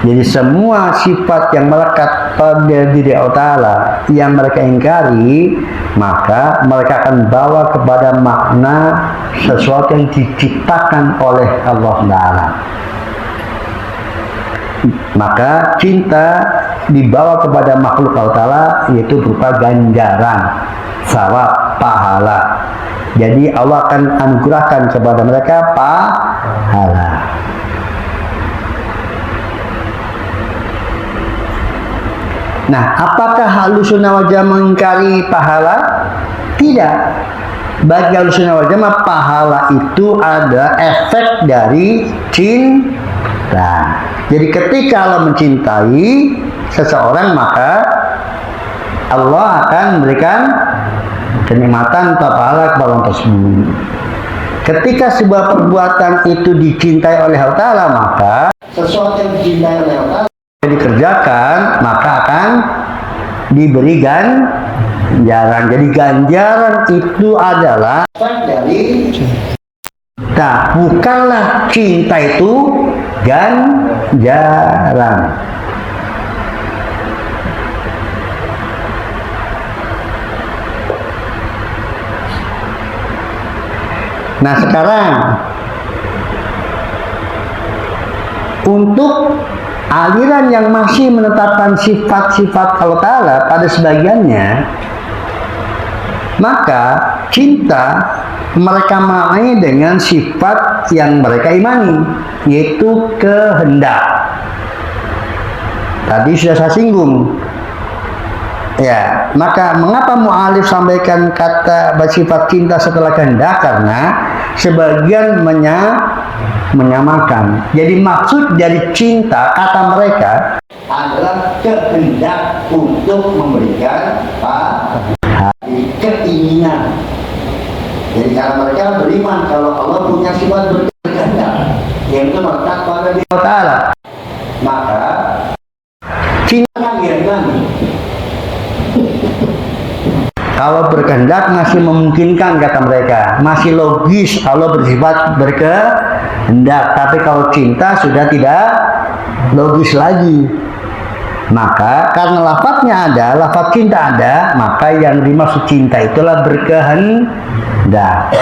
Jadi semua sifat yang melekat pada diri Allah Ta'ala yang mereka ingkari, maka mereka akan bawa kepada makna sesuatu yang diciptakan oleh Allah Ta'ala. Maka cinta dibawa kepada makhluk Allah Ta'ala, yaitu berupa ganjaran, sawab, pahala. Jadi Allah akan anugerahkan kepada mereka pahala. Nah, apakah Ahlussunnah wal Jamaah mengingkari pahala? Tidak. Bagi Ahlussunnah wal Jamaah, pahala itu ada efek dari cinta. Jadi ketika Allah mencintai seseorang, maka Allah akan memberikan kenikmatan atau pahala kepada orang tersebut. Ketika sebuah perbuatan itu dicintai oleh Allah Ta'ala, maka sesuatu yang dicintai oleh Allah Ta'ala dikerjakan, maka akan diberi ganjaran. Jadi ganjaran itu adalah dari cinta, bukanlah cinta itu ganjaran. Nah, sekarang untuk aliran yang masih menetapkan sifat-sifat Allah Ta'ala pada sebagiannya, maka cinta mereka maknai dengan sifat yang mereka imani, yaitu kehendak. Tadi sudah saya singgung. Ya, maka mengapa mu'alif sampaikan kata bersifat cinta setelah kehendak? Karena sebagian menyamakan. Jadi maksud dari cinta kata mereka adalah kehendak untuk memberikan keinginan. Jadi cara mereka beriman kalau Allah punya sifat berkehendak, yaitu melekat pada diri Allah Ta'ala. Maka cinta yang kalau berkehendak masih memungkinkan, kata mereka, masih logis Allah bersifat berkehendak. Tapi kalau cinta sudah tidak logis lagi. Maka karena lafadznya ada, lafadz cinta ada, maka yang dimaksud cinta itulah berkehendak.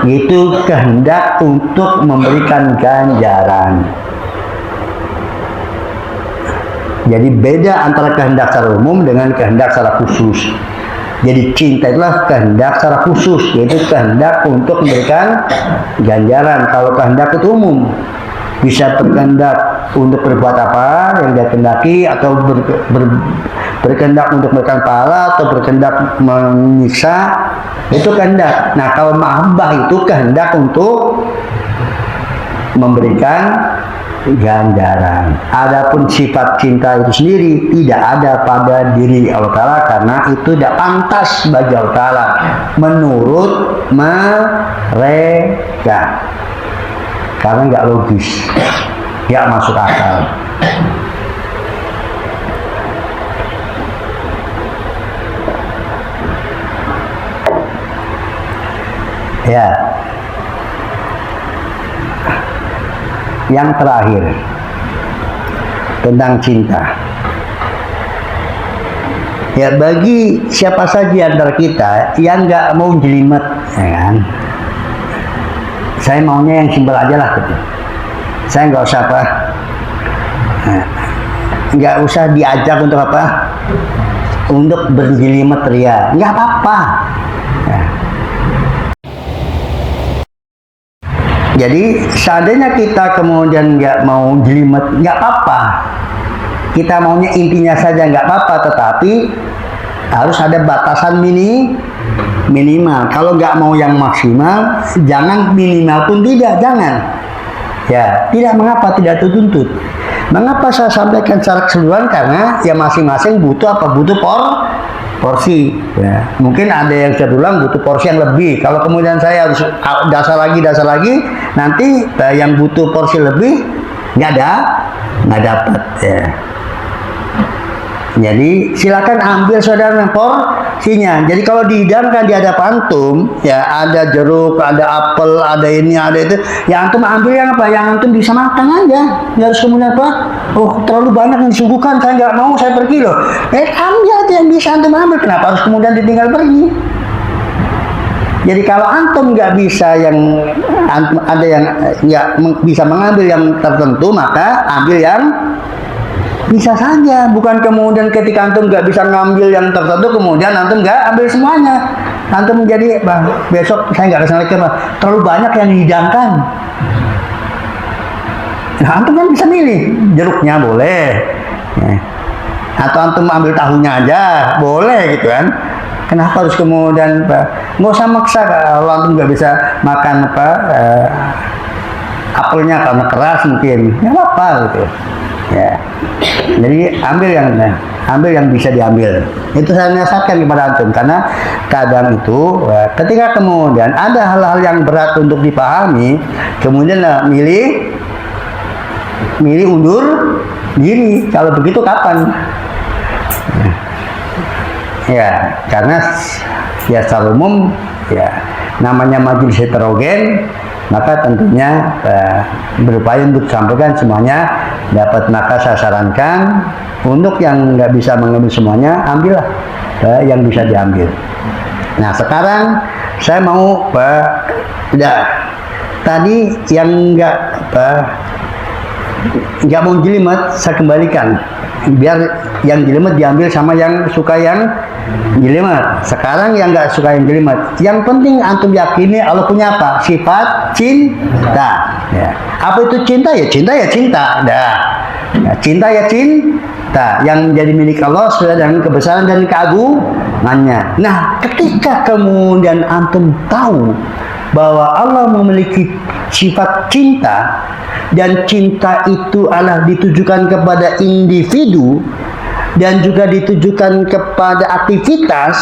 Itu kehendak untuk memberikan ganjaran. Jadi beda antara kehendak secara umum dengan kehendak secara khusus. Jadi cinta itulah kehendak secara khusus, yaitu kehendak untuk memberikan ganjaran. Kalau kehendak itu umum, bisa berkehendak untuk berbuat apa yang dia kehendaki, atau berkehendak untuk memberikan pahala, atau berkehendak menyiksa, itu kehendak. Nah, kalau mahabbah itu kehendak untuk memberikan ganjaran. Adapun sifat cinta itu sendiri tidak ada pada diri Allah Ta'ala, karena itu tidak pantas bagi Allah Ta'ala menurut mereka, karena nggak logis, nggak masuk akal. Ya, yang terakhir tentang cinta. Ya, bagi siapa saja antara kita yang nggak mau jelimet, ya kan? Saya maunya yang simpel aja lah, gitu. Saya nggak usah apa, nggak usah diajak untuk apa, untuk berjelimet ria, nggak apa-apa. Ya. Jadi seandainya kita kemudian nggak mau jelimet, nggak apa-apa. Kita maunya intinya saja nggak apa-apa, tetapi harus ada batasan minimal. Kalau nggak mau yang maksimal, jangan minimal pun tidak, jangan. Ya, tidak mengapa, tidak tertuntut. Mengapa saya sampaikan secara keseluruhan? Karena ya masing-masing butuh apa? Butuh porsi. Ya. Mungkin ada yang saya bilang butuh porsi yang lebih. Kalau kemudian saya harus dasar lagi, nanti yang butuh porsi lebih nggak dapat. Ya. Jadi silakan ambil saudara porsinya. Jadi kalau dihidangkan di hadapan antum, ya ada jeruk, ada apel, ada ini, ada itu. Ya antum ambil yang apa? Yang antum bisa makan aja. Nggak harus kemudian apa? Oh terlalu banyak yang disuguhkan, saya nggak mau, saya pergi loh. Ambil aja yang bisa antum ambil. Kenapa harus kemudian ditinggal pergi? Jadi kalau antum nggak bisa yang antum, ada yang nggak bisa mengambil yang tertentu, maka ambil yang bisa saja. Bukan kemudian ketika antum nggak bisa ngambil yang tertentu, kemudian antum nggak ambil semuanya. Antum menjadi, besok saya nggak kesana lagi, terlalu banyak yang dihidangkan. Nah, antum kan bisa milih, jeruknya boleh, ya. Atau antum ambil tahunya aja, boleh gitu kan. Kenapa harus kemudian nggak usah maksa kalau antum nggak bisa makan apelnya karena keras mungkin, nggak apa-apa gitu. Ya, jadi ambil yang bisa diambil. Itu saya nasihatkan kepada antum, karena kadang itu ketika kemudian ada hal-hal yang berat untuk dipahami, kemudian milih undur diri. Kalau begitu kapan? Ya, karena ya secara umum ya namanya majelis heterogen, maka tentunya berupaya untuk sampaikan semuanya dapat. Maka saya sarankan untuk yang nggak bisa mengambil semuanya, ambillah yang bisa diambil. Nah sekarang saya mau tadi yang nggak mau jelimet, saya kembalikan biar yang jelimet diambil sama yang suka yang jelimet. Sekarang yang nggak suka yang jelimet, yang penting antum yakini Allah punya apa? Sifat cinta. Ya. Apa itu cinta? Ya cinta ya cinta. Dah. Ya, cinta ya cinta yang menjadi milik Allah sesuai dengan kebesaran dan keagungannya. Nah, ketika kemudian antum tahu bahwa Allah memiliki sifat cinta, dan cinta itu adalah ditujukan kepada individu dan juga ditujukan kepada aktivitas,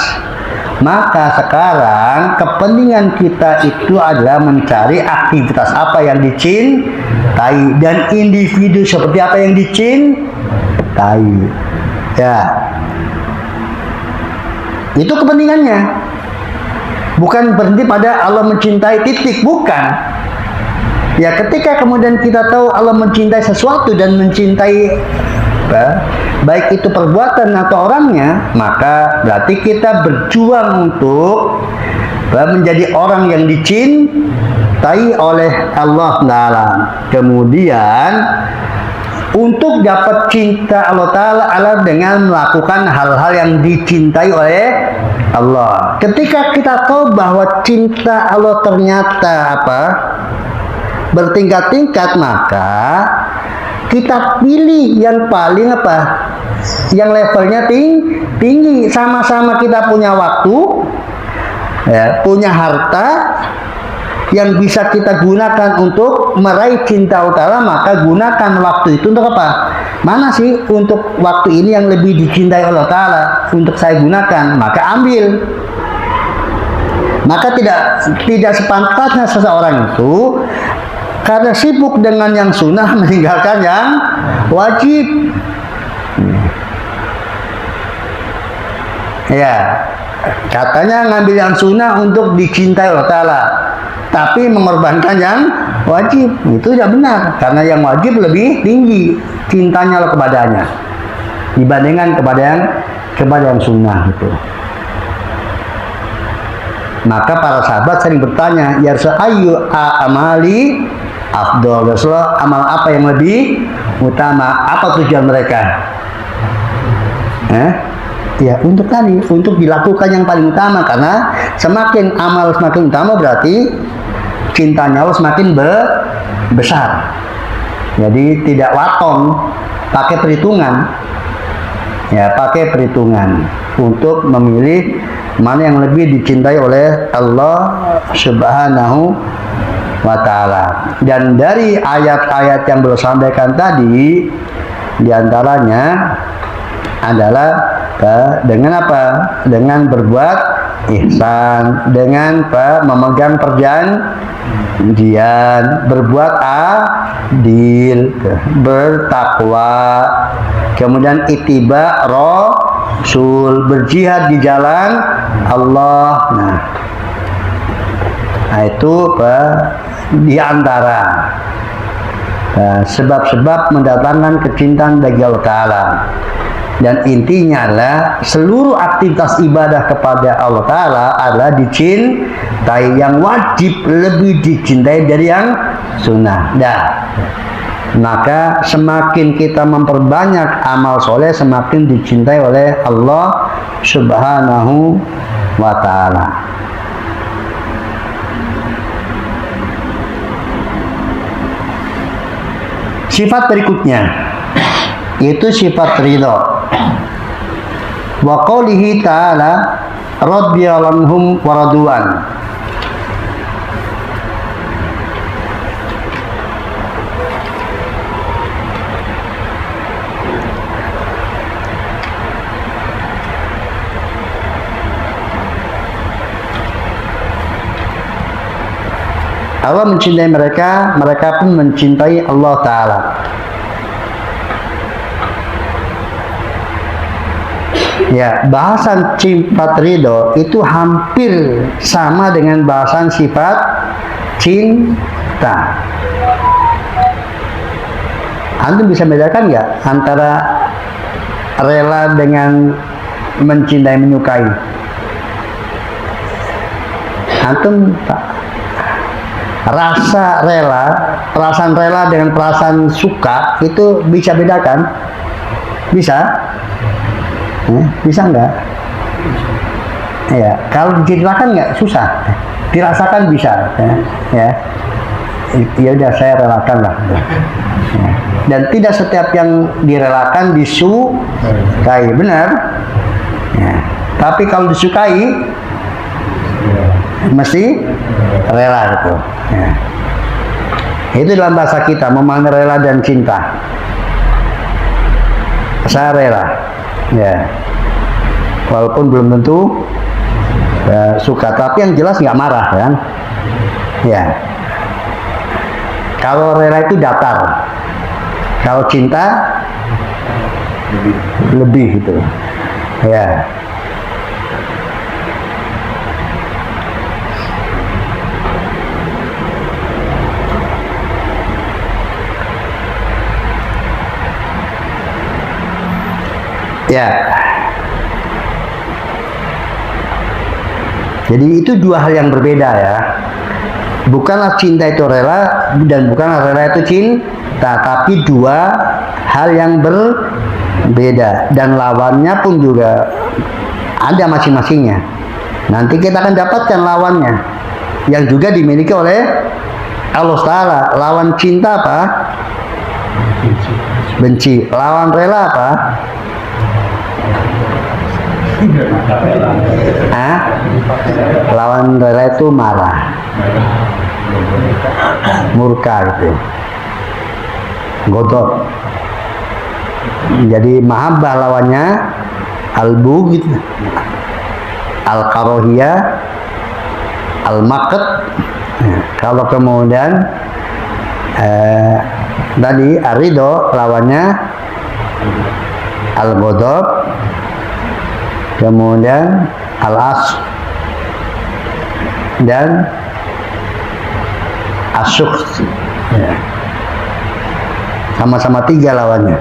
maka sekarang kepentingan kita itu adalah mencari aktivitas apa yang dicintai dan individu seperti apa yang dicintai. Ya, itu kepentingannya. Bukan berhenti pada Allah mencintai titik, bukan. Ya, ketika kemudian kita tahu Allah mencintai sesuatu dan mencintai baik itu perbuatan atau orangnya, maka berarti kita berjuang untuk menjadi orang yang dicintai oleh Allah Ta'ala. Kemudian untuk dapat cinta Allah Ta'ala adalah dengan melakukan hal-hal yang dicintai oleh Allah. Ketika kita tahu bahwa cinta Allah ternyata bertingkat-tingkat, maka kita pilih yang paling yang levelnya tinggi. Sama-sama kita punya waktu, ya, punya harta, yang bisa kita gunakan untuk meraih cinta Allah Ta'ala, maka gunakan waktu itu untuk apa? Mana sih untuk waktu ini yang lebih dicintai Allah Ta'ala untuk saya gunakan, maka ambil. Maka tidak sepantasnya seseorang itu karena sibuk dengan yang sunnah meninggalkan yang wajib. Ya, katanya ngambil yang sunnah untuk dicintai Allah Ta'ala, tapi mengorbankan yang wajib. Itu tidak benar, karena yang wajib lebih tinggi cintanya Allah kepadanya dibandingkan kepada yang sunnah itu. Maka para sahabat sering bertanya, ya Rasul, ayu amali afdol, Rasulullah, amal apa yang lebih utama? Apa tujuan mereka? Ya, untuk dilakukan yang paling utama, karena semakin amal semakin utama berarti cintanya Allah semakin besar. Jadi tidak waton, pakai perhitungan. Ya, pakai perhitungan untuk memilih mana yang lebih dicintai oleh Allah Subhanahu wa Ta'ala. Dan dari ayat-ayat yang beliau sampaikan tadi, diantaranya adalah dengan apa? Dengan berbuat ihsan, dengan memegang perjanjian, berbuat adil, bertakwa, kemudian ittiba Rasul, berjihad di jalan Allah. Nah itu diantara sebab-sebab mendatangkan kecintaan bagi Allah Ta'ala. Dan intinya adalah seluruh aktivitas ibadah kepada Allah Ta'ala adalah dicintai. Yang wajib lebih dicintai dari yang sunnah. Maka semakin kita memperbanyak amal soleh, semakin dicintai oleh Allah Subhanahu wa Ta'ala. Sifat berikutnya yaitu sifat ridho. Wa qaulihi ta'ala radhiyallahu anhum wa radu'an. Allah mencintai mereka, mereka pun mencintai Allah Ta'ala. Ya, bahasan sifat ridho itu hampir sama dengan bahasan sifat cinta. Antum bisa bedakan nggak antara rela dengan mencintai, menyukai? Antum rasa rela, perasaan rela dengan perasaan suka itu bisa bedakan? Bisa? Bisa nggak? Ya, kalau diceritakan nggak susah, dirasakan bisa. Ya udah saya relakan lah. Ya. Dan tidak setiap yang direlakan disukai, benar? Ya. Tapi kalau disukai mesti rela itu. Ya. Itu dalam bahasa kita memahami rela dan cinta. Saya rela. Ya, walaupun belum tentu suka, tapi yang jelas nggak marah kan? Ya, kalau rela itu datar, kalau cinta lebih gitu. Ya, ya. Jadi itu dua hal yang berbeda ya. Bukanlah cinta itu rela dan bukanlah rela itu cinta, tapi dua hal yang berbeda dan lawannya pun juga ada masing-masingnya. Nanti kita akan dapatkan lawannya yang juga dimiliki oleh Allah Ta'ala. Lawan cinta apa? Benci. Lawan rela apa? Lawan rela itu marah. murka gitu. Godot. Jadi mahabbah lawannya al-bughd, al-karahiyah, al-maqt. Kalau kemudian tadi ar-ridho lawannya al-ghadab, kemudian al-asq dan asyukh. Sama-sama 3 lawannya.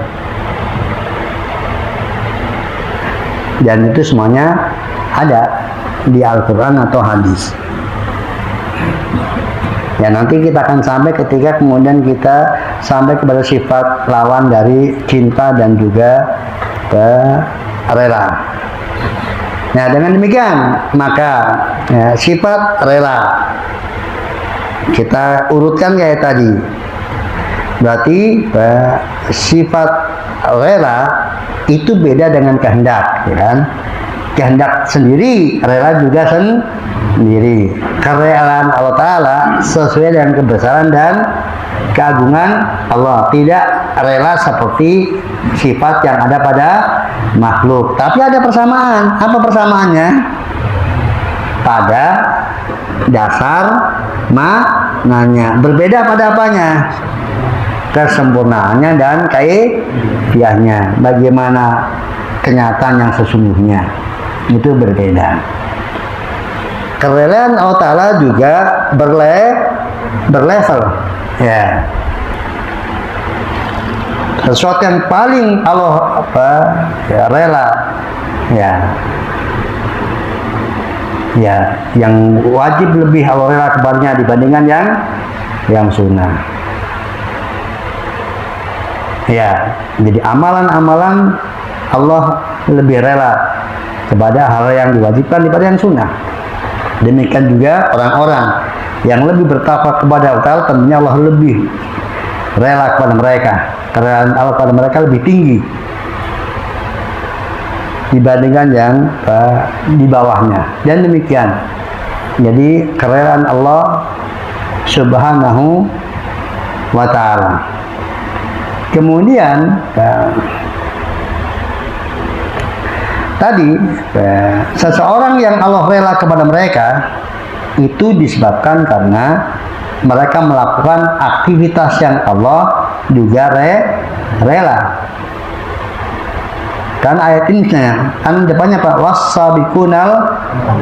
Dan itu semuanya ada di Al-Quran atau hadis. Ya, nanti kita akan sampai ketika kemudian kita sampai kepada sifat lawan dari cinta dan juga rela. Nah, dengan demikian maka ya, sifat rela kita urutkan kayak tadi. Berarti sifat rela itu beda dengan kehendak, ya kan? Kehendak sendiri, rela juga sendiri. Kerelaan Allah Ta'ala sesuai dengan kebesaran dan keagungan Allah. Tidak rela seperti sifat yang ada pada makhluk. Tapi ada persamaan. Apa persamaannya? Pada dasar maknanya. Berbeda pada apanya? Kesempurnaannya dan kaifiahnya. Bagaimana kenyataan yang sesungguhnya. Itu berbeda. Kerelaan Allah Ta'ala juga berlevel. Ya. Sesuatu yang paling Allah rela. Ya. Ya, yang wajib lebih Allah rela kepadanya dibandingkan yang sunnah. Ya, jadi amalan-amalan Allah lebih rela kepada hal yang diwajibkan daripada yang sunnah. Demikian juga orang-orang yang lebih bertakwa kepada Allah, tentunya Allah lebih rela kepada mereka. Karena Allah kepada mereka lebih tinggi dibandingkan yang di bawahnya. Dan demikian. Jadi kerelaan Allah Subhanahu wa Ta'ala. Kemudian tadi seseorang yang Allah rela kepada mereka itu disebabkan karena mereka melakukan aktivitas yang Allah juga rela. Kan ayat ini kan depannya Pak, was-sabiqunal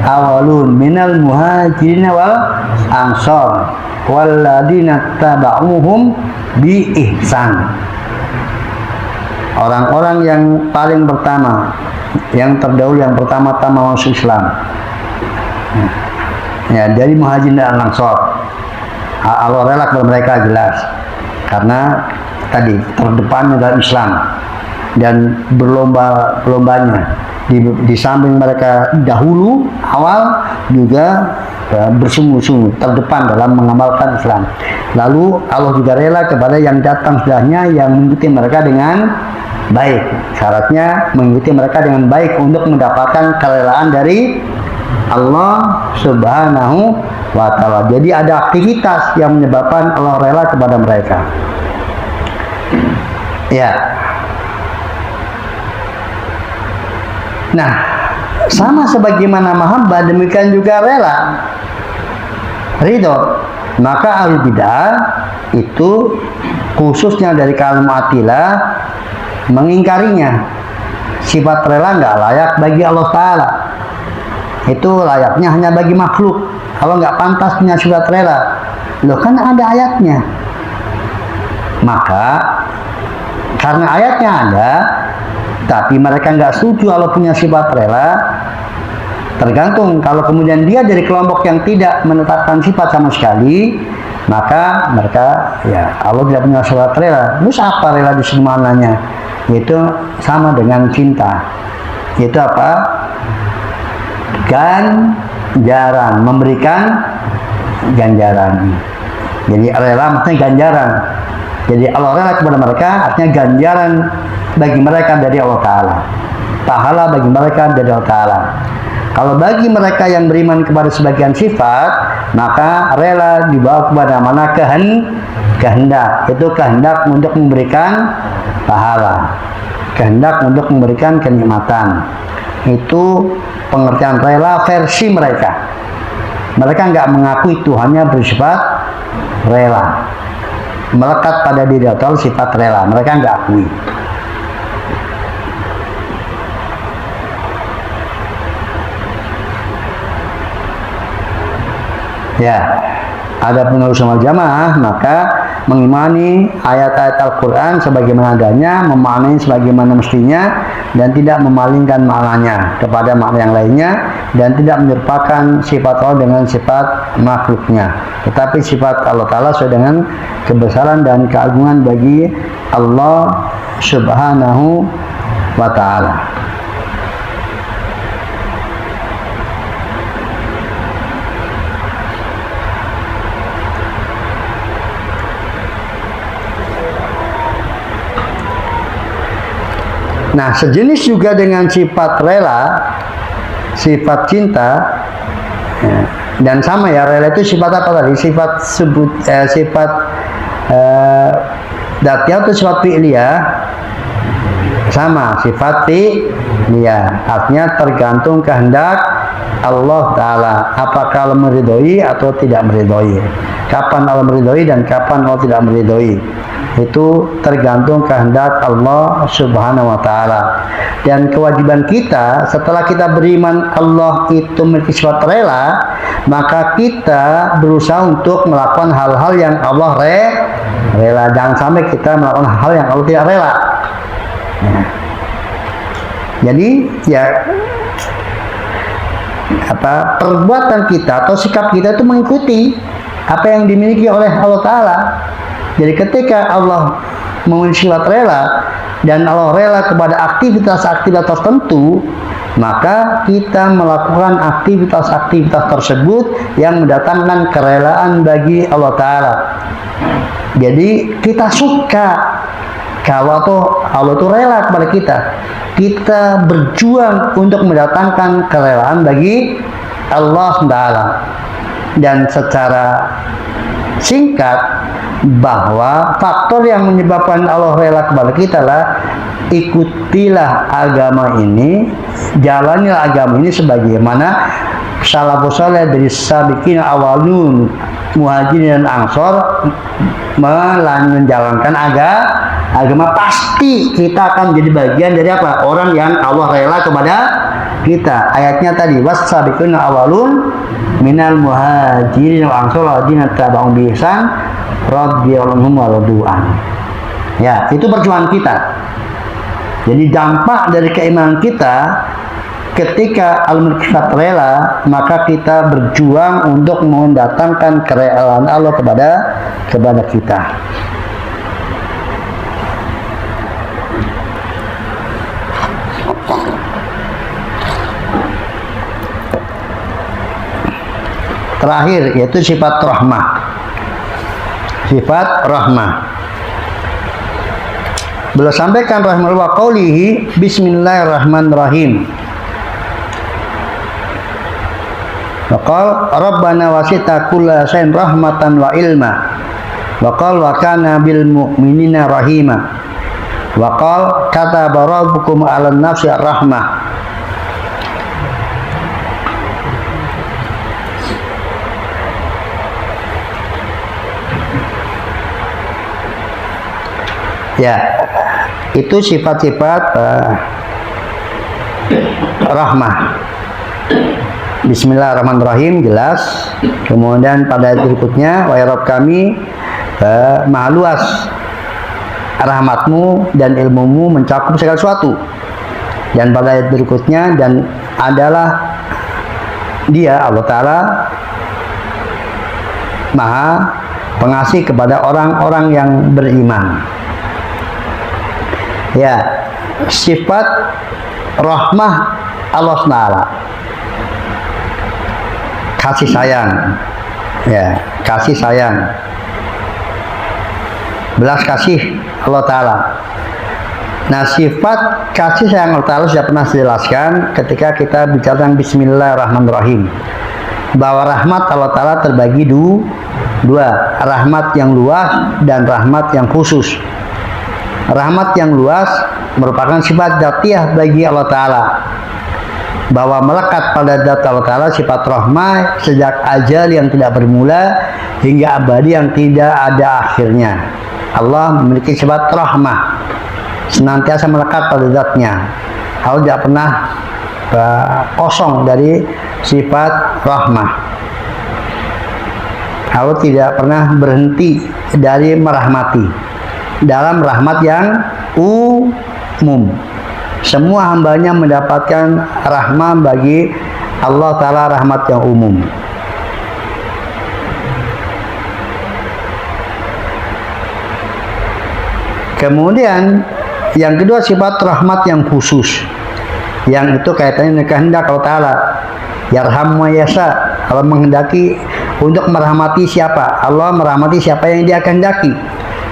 awalun minal muhajirin wal ansor walladzina tabauhum bi ihsan. Orang-orang yang paling pertama, yang terdahulu, yang pertama-tama masuk Islam. Ya, dari muhajirin dan ansor. Allah rela kepada mereka jelas. Karena tadi terdepannya dalam Islam. Dan berlomba-lombanya di samping mereka dahulu awal juga bersungguh-sungguh terdepan dalam mengamalkan Islam. Lalu Allah juga rela kepada yang datang setelahnya yang mengikuti mereka dengan baik. Syaratnya mengikuti mereka dengan baik untuk mendapatkan kerelaan dari Allah Subhanahu wa Ta'ala. Jadi ada aktivitas yang menyebabkan Allah rela kepada mereka. Ya. Nah, sama sebagaimana mahabbah, demikian juga rela, ridho. Maka ahli bid'ah itu khususnya dari kaum Mu'tazilah mengingkarinya. Sifat rela nggak layak bagi Allah Ta'ala. Itu layaknya hanya bagi makhluk. Kalau nggak pantas punya sifat rela. Loh, kan ada ayatnya. Maka karena ayatnya ada, tapi mereka nggak setuju kalau punya sifat rela. Tergantung, kalau kemudian dia dari kelompok yang tidak menetapkan sifat sama sekali, maka mereka ya Allah tidak punya sifat rela. Terus apa rela di sini maknanya? Itu sama dengan cinta. Itu apa? Ganjaran, memberikan ganjaran. Jadi rela maksudnya ganjaran. Jadi Allah rela kepada mereka artinya ganjaran bagi mereka dari Allah Ta'ala, pahala bagi mereka dari Allah Ta'ala. Kalau bagi mereka yang beriman kepada sebagian sifat, maka rela dibawa kepada mana? Kehendak. Itu kehendak untuk memberikan pahala, kehendak untuk memberikan kenikmatan. Itu pengertian rela versi mereka. Mereka nggak mengakui Tuhannya bersifat rela, melekat pada diri Allah sifat rela. Mereka nggak akui. Ya, ada penulis wal jamaah maka mengimani ayat-ayat Al-Quran sebagaimana adanya, memaknai sebagaimana mestinya, dan tidak memalingkan maknanya kepada makna yang lainnya, dan tidak menyerupakan sifat Allah dengan sifat makhluknya, tetapi sifat Allah Ta'ala sesuai dengan kebesaran dan keagungan bagi Allah Subhanahu wa Ta'ala. Nah, sejenis juga dengan sifat rela, sifat cinta, ya, dan sama ya, rela itu sifat apa tadi? Sifat sifat datiah atau sifat fi'liyah? Sama, sifat fi'liyah. Artinya tergantung kehendak Allah Ta'ala, apakah Allah meridhoi atau tidak meridhoi, kapan Allah meridhoi dan kapan Allah tidak meridhoi. Itu tergantung kehendak Allah Subhanahu wa Ta'ala. Dan kewajiban kita setelah kita beriman Allah itu memiliki sifat rela, maka kita berusaha untuk melakukan hal-hal yang Allah rela. Jangan sampai kita melakukan hal yang Allah tidak rela. Nah, jadi ya perbuatan kita atau sikap kita itu mengikuti apa yang dimiliki oleh Allah Ta'ala. Jadi ketika Allah memiliki sifat rela dan Allah rela kepada aktivitas-aktivitas tertentu, maka kita melakukan aktivitas-aktivitas tersebut yang mendatangkan kerelaan bagi Allah Ta'ala. Jadi kita suka kalau Allah itu rela kepada kita. Kita berjuang untuk mendatangkan kerelaan bagi Allah Ta'ala. Dan secara singkat, bahwa faktor yang menyebabkan Allah rela kepada kita lah, ikutilah agama ini, jalanilah agama ini sebagaimana salafus saleh dari sabiqin awalun muhajirin dan ansor menjalankan agama. Pasti kita akan menjadi bagian dari apa? Orang yang Allah rela kepada kita. Ayatnya tadi, was-sabiqun awalun minal muhajirin wal ansor walladzina tabauhum bi ihsan radhiyallahu anhum wa radu an. Ya, itu perjuangan kita. Jadi dampak dari keimanan kita ketika al-sifat rela, maka kita berjuang untuk mendatangkan kerelaan Allah kepada kita. Terakhir yaitu sifat rahmah. Sifat rahmah. Beliau sampaikan rahimahullah qaulihi bismillahirrahmanirrahim. Waqal rabbana wasita kulla shay'in rahmatan wa ilma. Waqal wa kana bil mu'minina rahima. Waqal kataba rabbukum 'alan nafsi ar-rahmah. Ya, itu sifat-sifat rahmah. Bismillahirrahmanirrahim, jelas. Kemudian pada ayat berikutnya, wa ya Rabb kami maha luas rahmatmu dan ilmumu mencakup segala sesuatu. Dan pada ayat berikutnya, dan adalah dia Allah Ta'ala maha pengasih kepada orang-orang yang beriman. Ya, sifat rahmah Allah Ta'ala, kasih sayang, ya, kasih sayang, belas kasih Allah Ta'ala. Nah, sifat kasih sayang Allah Ta'ala sudah pernah dijelaskan ketika kita bicara tentang Bismillahirrahmanirrahim, bahwa rahmat Allah Ta'ala terbagi dua, rahmat yang luas dan rahmat yang khusus. Rahmat yang luas merupakan sifat dzatiyah bagi Allah Ta'ala, bahwa melekat pada zat Allah Ta'ala sifat rahmah sejak ajal yang tidak bermula hingga abadi yang tidak ada akhirnya. Allah memiliki sifat rahmah, senantiasa melekat pada zatnya. Allah tidak pernah kosong dari sifat rahmah. Allah tidak pernah berhenti dari merahmati dalam rahmat yang umum. Semua hambanya mendapatkan rahmah bagi Allah Ta'ala, rahmat yang umum. Kemudian yang kedua, sifat rahmat yang khusus, yang itu kaitannya dengan kehendak Allah Ta'ala. Yarham wa yasha, Allah menghendaki untuk merahmati siapa, Allah merahmati siapa yang dia kehendaki.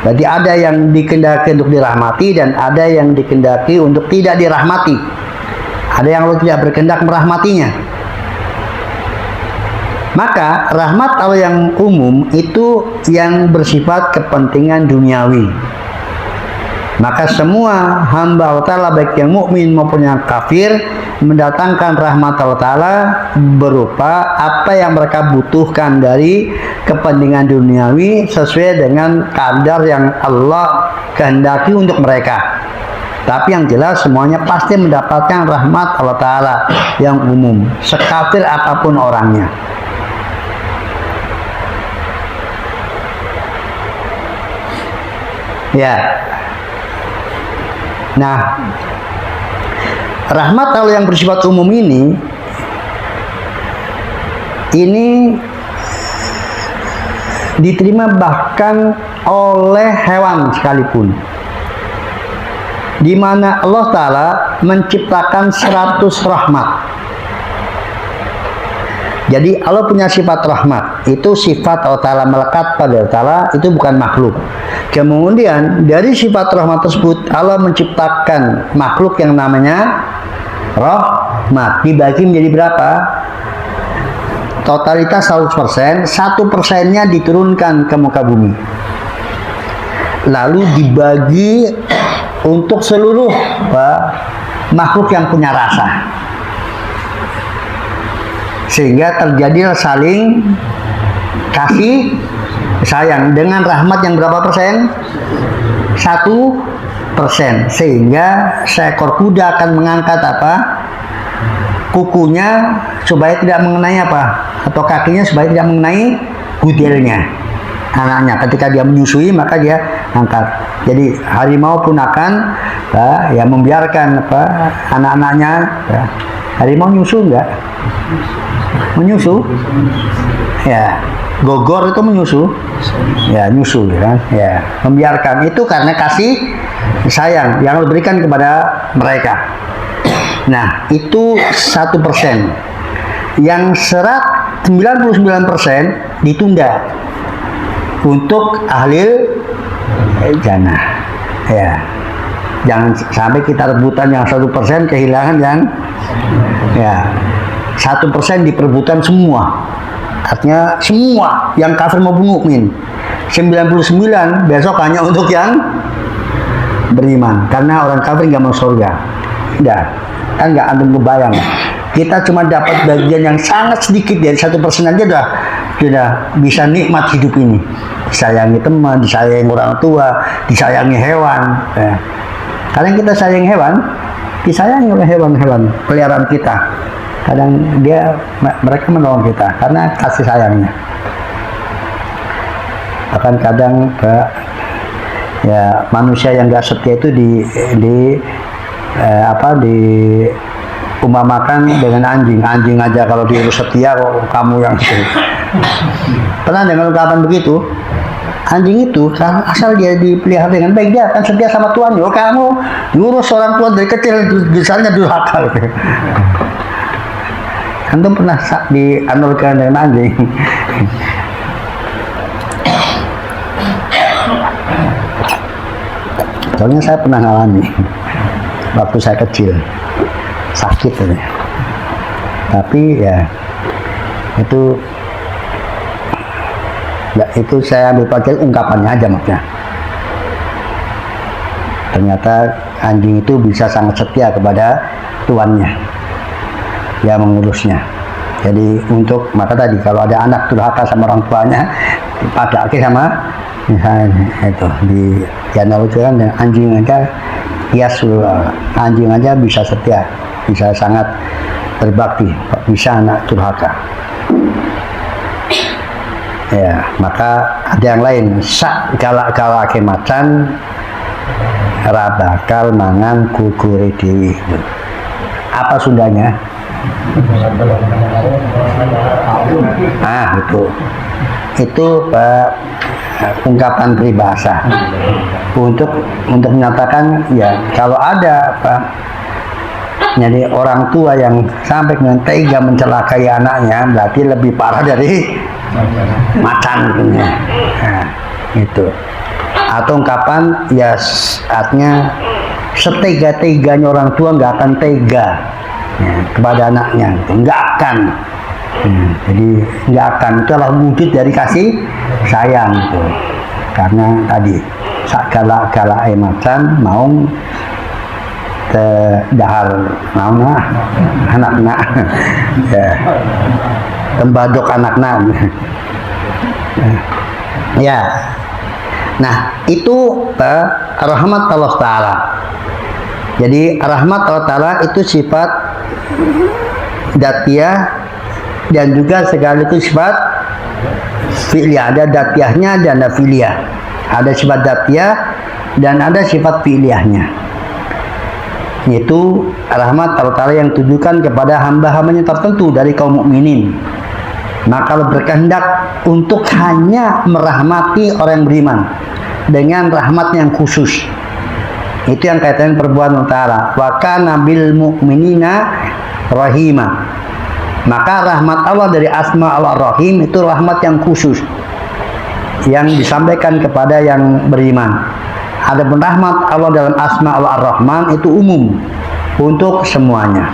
Berarti ada yang dikehendaki untuk dirahmati dan ada yang dikehendaki untuk tidak dirahmati. Ada yang Allah tidak berkehendak merahmatinya. Maka rahmat Allah yang umum itu yang bersifat kepentingan duniawi. Maka semua hamba Allah Ta'ala baik yang mukmin maupun yang kafir mendatangkan rahmat Allah Ta'ala berupa apa yang mereka butuhkan dari kepentingan duniawi sesuai dengan kadar yang Allah kehendaki untuk mereka. Tapi yang jelas semuanya pasti mendapatkan rahmat Allah Ta'ala yang umum, sekafir apapun orangnya. Ya. Nah, rahmat Allah yang bersifat umum ini diterima bahkan oleh hewan sekalipun, di mana Allah Ta'ala menciptakan 100 rahmat. Jadi Allah punya sifat rahmat, itu sifat Allah Ta'ala, melekat pada Allah Ta'ala, itu bukan makhluk. Kemudian dari sifat rahmat tersebut Allah menciptakan makhluk yang namanya rahmat. Dibagi menjadi berapa? Totalitas 100%, 1%-nya diturunkan ke muka bumi. Lalu dibagi untuk seluruh makhluk yang punya rasa. Sehingga terjadi saling kasih sayang dengan rahmat yang berapa persen? 1%. Sehingga seekor kuda akan mengangkat kukunya supaya tidak mengenai atau kakinya supaya tidak mengenai budelnya anaknya. Ketika dia menyusui maka dia angkat. Jadi harimau pun akan membiarkan anak-anaknya. Harimau nyusu enggak? Menyusu? Ya. Gogor itu menyusu, ya nyusu, kan? Ya, membiarkan itu karena kasih sayang yang diberikan kepada mereka. Nah, itu 1%. Yang 99% ditunda untuk ahli jannah. Ya, jangan sampai kita rebutan yang 1% kehilangan yang 1% diperebutkan semua. Artinya semua yang kafir maupun mukmin. 99 besok hanya untuk yang beriman. Karena orang kafir nggak mau surga. Enggak. Kan nggak antum kebayang. Kita cuma dapat bagian yang sangat sedikit dari 1% aja sudah bisa nikmat hidup ini. Disayangi teman, disayangi orang tua, disayangi hewan. Kadang kita sayang hewan, disayangi oleh hewan-hewan peliharaan kita. Kadang mereka menolong kita karena kasih sayangnya. Bahkan kadang manusia yang gak setia itu diumpamakan dengan anjing. Anjing aja kalau dia setia, kok kamu yang setia. Pernah dengar ungkapan begitu? Anjing itu asal dia dipelihara dengan baik, dia akan setia sama tuannya. Kamu ngurus orang tua dari kecil, misalnya durhaka. Antum pernah dianurkan dengan anjing? Soalnya saya pernah ngalami. waktu saya kecil, sakit ini. Tapi ya itu saya ambil pakai ungkapannya aja maksudnya. Ternyata anjing itu bisa sangat setia kepada tuannya yang mengurusnya. Jadi maka tadi kalau ada anak durhaka sama orang tuanya, dipakai sama misalnya itu di itu kan anjing aja anjing aja bisa setia, bisa sangat berbakti, bisa anak durhaka. Ya, maka ada yang lain, sak galak-galak macan rabakal mangan kukure dewi. Apa Sundanya? Itu ungkapan peribahasa untuk menyatakan ya kalau ada jadi orang tua yang sampai dengan tega mencelakai anaknya berarti lebih parah dari macan itu. Atau ungkapan ya artinya setega-teganya orang tua nggak akan tega kepada anaknya, nggak akan. Jadi nggak akan, itu adalah wujud dari kasih sayang gitu. Karena tadi sakala macan mau dahar nauna anak-anak ya, tembadok anak-anak ya. Nah itu rahmat Allah Ta'ala. Jadi rahmat Allah Ta'ala itu sifat datiyah dan juga sekaligus sifat fi'liyah. Ada datiyahnya dan ada fi'liyah. Ada sifat datiyah dan ada sifat fi'liyahnya, yaitu rahmat Allah Ta'ala yang tujukan kepada hamba-hambanya tertentu dari kaum mukminin. Maka kalau berkehendak untuk hanya merahmati orang yang beriman dengan rahmat yang khusus, itu yang kaitannya perbuatan Allah Ta'ala. Wa kana bil mu'minina rahima. Maka rahmat Allah dari asma Allah Rahim itu rahmat yang khusus yang disampaikan kepada yang beriman. Adapun rahmat Allah dalam asma Allah Ar-Rahman itu umum untuk semuanya.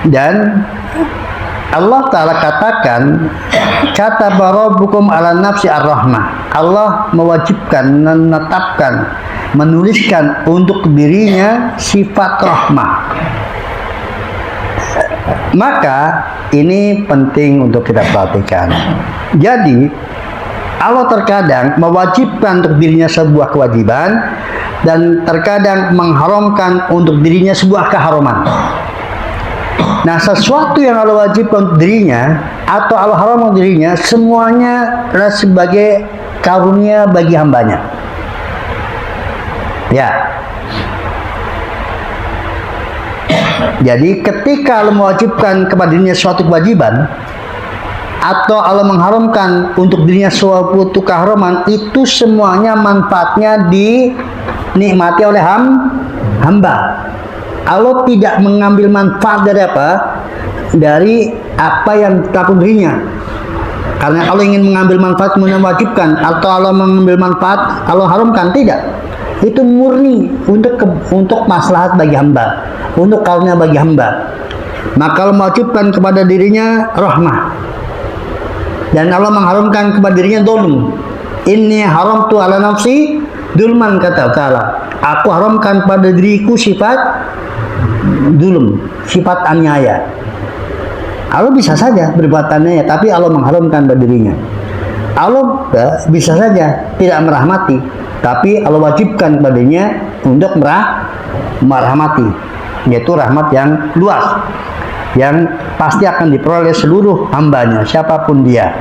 Dan Allah Ta'ala katakan, kata rabbukum ala nafsi ar-rahmah. Allah mewajibkan, menetapkan, menuliskan untuk dirinya sifat rahmah. Maka ini penting untuk kita perhatikan. Jadi Allah terkadang mewajibkan untuk dirinya sebuah kewajiban dan terkadang mengharamkan untuk dirinya sebuah keharaman. Nah, sesuatu yang Allah wajibkan untuk dirinya atau Allah haramkan untuk dirinya, semuanya adalah sebagai karunia bagi hambanya. Ya. Jadi ketika Allah mewajibkan kepada dirinya suatu kewajiban atau Allah mengharamkan untuk dirinya suatu keharaman, itu semuanya manfaatnya dinikmati oleh hamba. Allah tidak mengambil manfaat dari apa? Dari apa yang dilakukan dirinya. Karena Allah ingin mengambil manfaat mewajibkan atau Allah mengambil manfaat Allah haramkan, tidak. Itu murni untuk maslahat bagi hamba, untuk karunia bagi hamba. Maka Allah mewajibkan kepada dirinya rahmah dan Allah mengharamkan kepada dirinya dzulm. Inni haramtu ala nafsi dzulman, kata Ta'ala. Aku haramkan pada diriku sifat dzulm, sifat aniaya. Allah bisa saja berbuatannya ya, tapi Allah mengharamkan pada dirinya. Allah bisa saja tidak merahmati, tapi Allah wajibkan padanya untuk merahmati, yaitu rahmat yang luas yang pasti akan diperoleh seluruh hambanya, siapapun dia.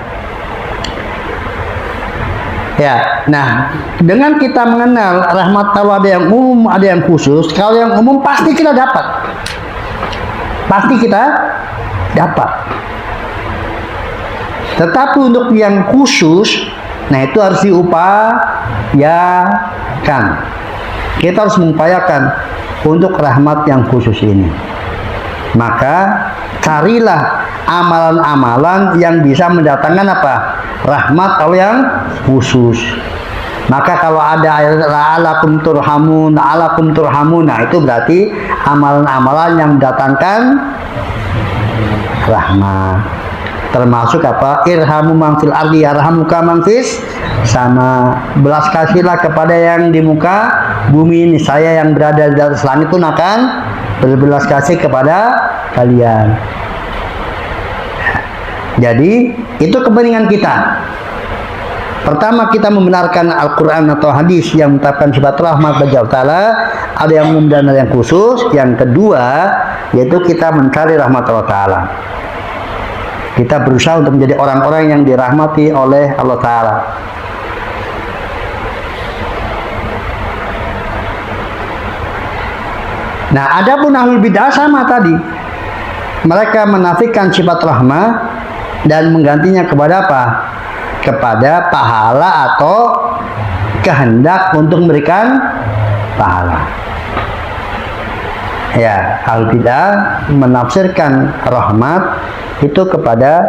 Ya, nah dengan kita mengenal rahmat Allah ada yang umum, ada yang khusus. Kalau yang umum pasti kita dapat, Tetapi untuk yang khusus, nah itu harus diupayakan. Kita harus mengupayakan untuk rahmat yang khusus ini. Maka carilah amalan-amalan yang bisa mendatangkan apa? Rahmat Allah yang khusus. Maka kalau ada ayat la'alakum turhamun, nah itu berarti amalan-amalan yang mendatangkan rahmat. Termasuk apa? Irhamu man fil ardi yarhamuka man fis sama. Belas kasihlah kepada yang di muka bumi ini, saya yang berada di atas langit pun akan berbelas kasih kepada kalian. Jadi itu kepentingan kita. Pertama, kita membenarkan Al-Quran atau hadis yang menetapkan sifat rahmat bagi Allah Ta'ala, ada yang umum dan ada yang khusus. Yang kedua, yaitu kita mencari rahmat Allah Ta'ala. Kita berusaha untuk menjadi orang-orang yang dirahmati oleh Allah Ta'ala. Nah, adapun ahlul bid'ah sama tadi. Mereka menafikan sifat rahmat dan menggantinya kepada apa? Kepada pahala atau kehendak untuk memberikan pahala. Ya, ahlul bid'ah menafsirkan rahmat itu kepada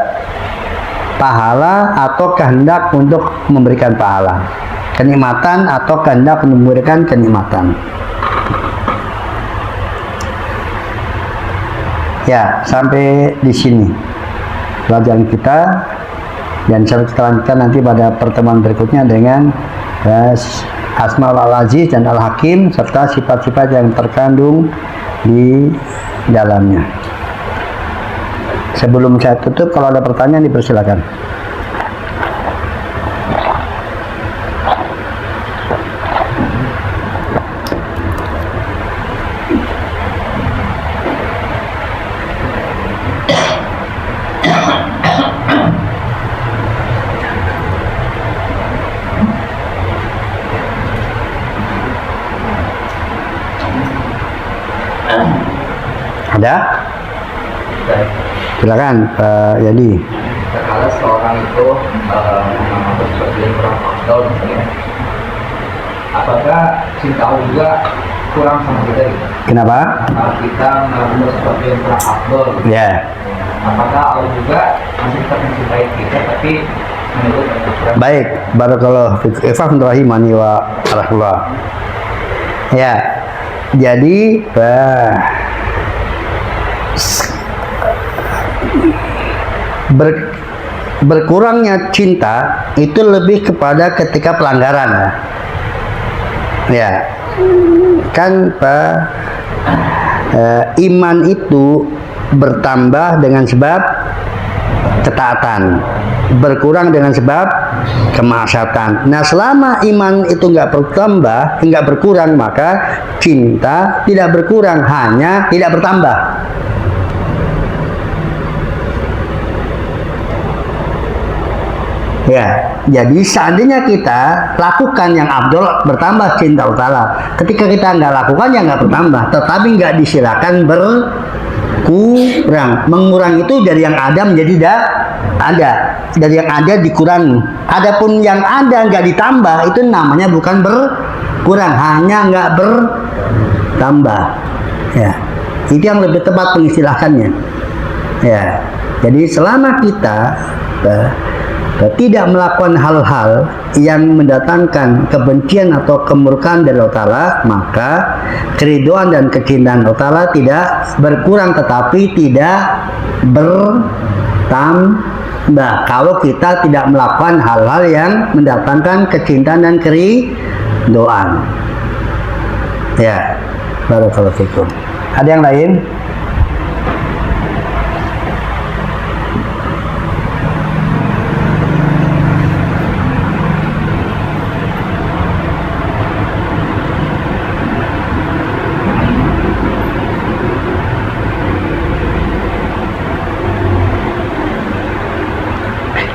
pahala atau kehendak untuk memberikan pahala, kenikmatan atau kehendak untuk memberikan kenikmatan. Ya, sampai di sini pelajaran kita, dan kita lanjutkan nanti pada pertemuan berikutnya dengan Asmaul Al-Aziz dan Al-Hakim serta sifat-sifat yang terkandung di dalamnya. Sebelum saya tutup, kalau ada pertanyaan dipersilakan. Ada? Silakan Pak Yadi. Kalau seorang itu mengamalkan sesuatu yang kurang afdol misalnya, apakah cinta Allah juga kurang sama kita gitu? Kenapa? Kalau kita melakukan sesuatu yang kurang afdol, Ya. apakah Allah juga masih tetap mencintai kita tapi menurut kurang? Baik, barakallahu fiik. Rahimani wa rahmatullah. Ya. Jadi, berkurangnya cinta itu lebih kepada ketika pelanggaran. Ya, kan Pak, iman itu bertambah dengan sebab ketaatan, berkurang dengan sebab kemaksiatan. Nah, selama iman itu nggak bertambah, nggak berkurang, maka cinta tidak berkurang, hanya tidak bertambah. Ya, jadi seandainya kita lakukan yang afdol, bertambah cinta Allah Ta'ala. Ketika kita nggak lakukan, ya nggak bertambah, tetapi nggak disilakan berkurang. Mengurang itu dari yang ada menjadi tidak ada, dari yang ada dikurangi. Adapun yang ada nggak ditambah, itu namanya bukan berkurang, hanya nggak bertambah. Ya, itu yang lebih tepat pengistilahkannya. Ya, jadi selama kita tidak melakukan hal-hal yang mendatangkan kebencian atau kemurkaan dari Allah Ta'ala, maka keriduan dan kecintaan Allah Ta'ala tidak berkurang, tetapi tidak bertambah kalau kita tidak melakukan hal-hal yang mendatangkan kecintaan dan keriduan. Ya, barakallahu fikum. Ada yang lain?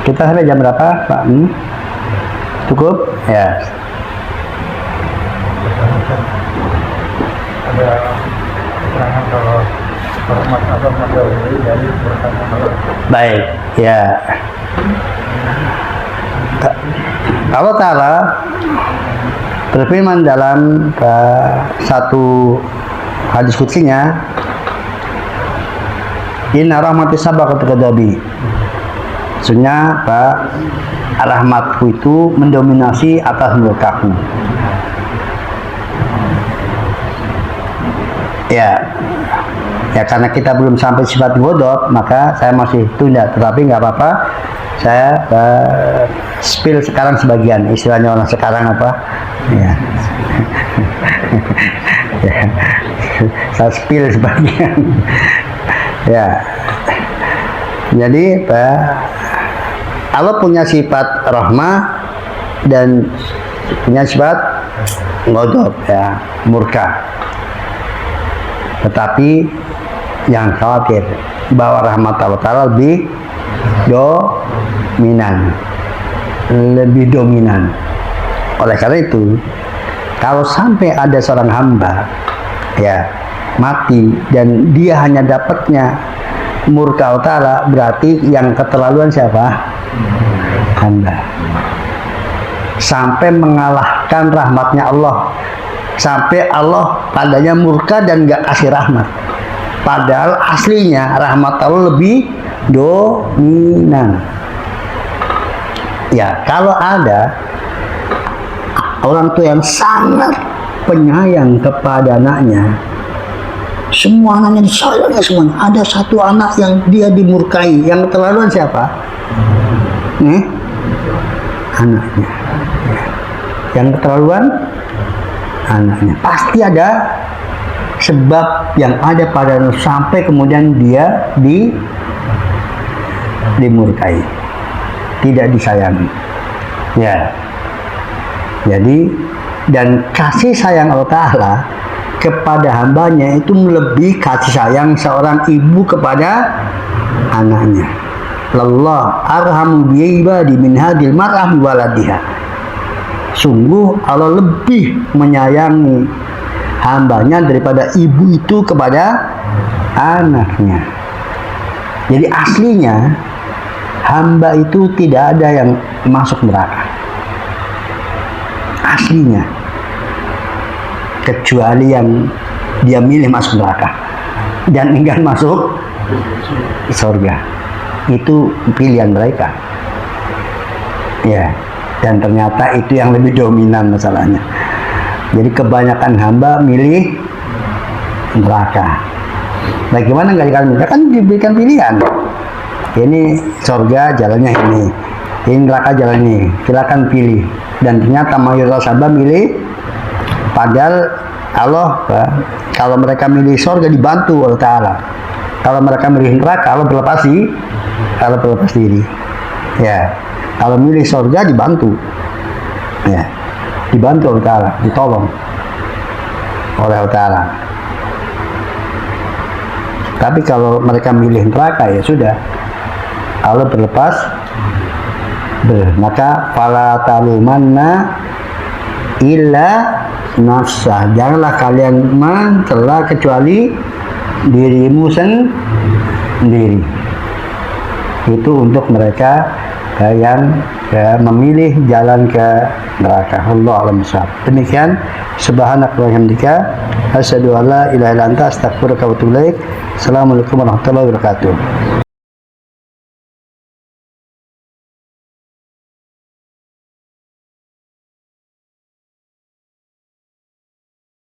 Kita sampai jam berapa, Pak? Cukup? Ya. Ada keterangan kalau hormat atau mendahului dari pertanyaan Allah. Baik, ya. Allah Ta'ala berfirman dalam satu hadis qudsinya, Inna rahmati sabaqat ghadabi. Maksudnya, Pak, rahmatku itu mendominasi atas murkaku. Ya, karena kita belum sampai sifat godok, maka saya masih tunda. Tetapi nggak apa-apa, saya spill sekarang sebagian, istilahnya orang sekarang apa? Ya, ya. Saya spill sebagian. Ya, jadi Allah punya sifat rahmah dan punya sifat godok, ya, murka. Tetapi jangan khawatir bahwa rahmat Allah Ta'ala lebih dominan. Oleh karena itu, kalau sampai ada seorang hamba ya mati dan dia hanya dapatnya murka Allah Ta'ala, berarti yang keterlaluan siapa? Hamba. Sampai mengalahkan rahmatnya Allah, sampai Allah padanya murka dan gak kasih rahmat, padahal aslinya rahmat Allah lebih dominan. Ya, kalau ada orang tua yang sangat penyayang kepada anaknya, semua anaknya disayangnya semuanya, ada satu anak yang dia dimurkai, yang keterlaluan siapa? Anaknya. Yang keterlaluan anaknya. Pasti ada sebab yang ada pada sampai kemudian dia dimurkai, tidak disayangi. Ya. Jadi, dan kasih sayang Allah Ta'ala kepada hambanya itu melebihi kasih sayang seorang ibu kepada anaknya. Allah arhamu bi ibadi min hadil mar'ah bi waladiha. Sungguh Allah lebih menyayangi hambanya daripada ibu itu kepada anaknya. Jadi aslinya hamba itu tidak ada yang masuk neraka. Aslinya, kecuali yang dia milih masuk neraka dan enggan masuk surga. Itu pilihan mereka. Ya, dan ternyata itu yang lebih dominan masalahnya. Jadi kebanyakan hamba milih neraka. Bagaimana nggak dikasih? Kan diberikan pilihan. Ini surga jalannya ini neraka jalan ini. Silakan pilih. Dan ternyata mayoritas hamba milih. Padahal Allah, kalau mereka milih surga dibantu oleh Ta'ala. Kalau mereka milih neraka, Allah berlepas diri. Ya, kalau milih surga dibantu. Ya, dibantu oleh Ta'ala, ditolong oleh Allah Ta'ala. Tapi kalau mereka milih neraka, ya sudah, Allah berlepas. Maka fala talumanna illa nafsah, janganlah kalian mencela kecuali dirimu sendiri. Itu untuk mereka yang memilih jalan ke neraka. Allah a'lam bishawab. Demikian, subhanaka wa bihamdika asyhadu an la ilaha illa anta astaghfiruka wa atubu ilaik. Assalamualaikum warahmatullahi wabarakatuh.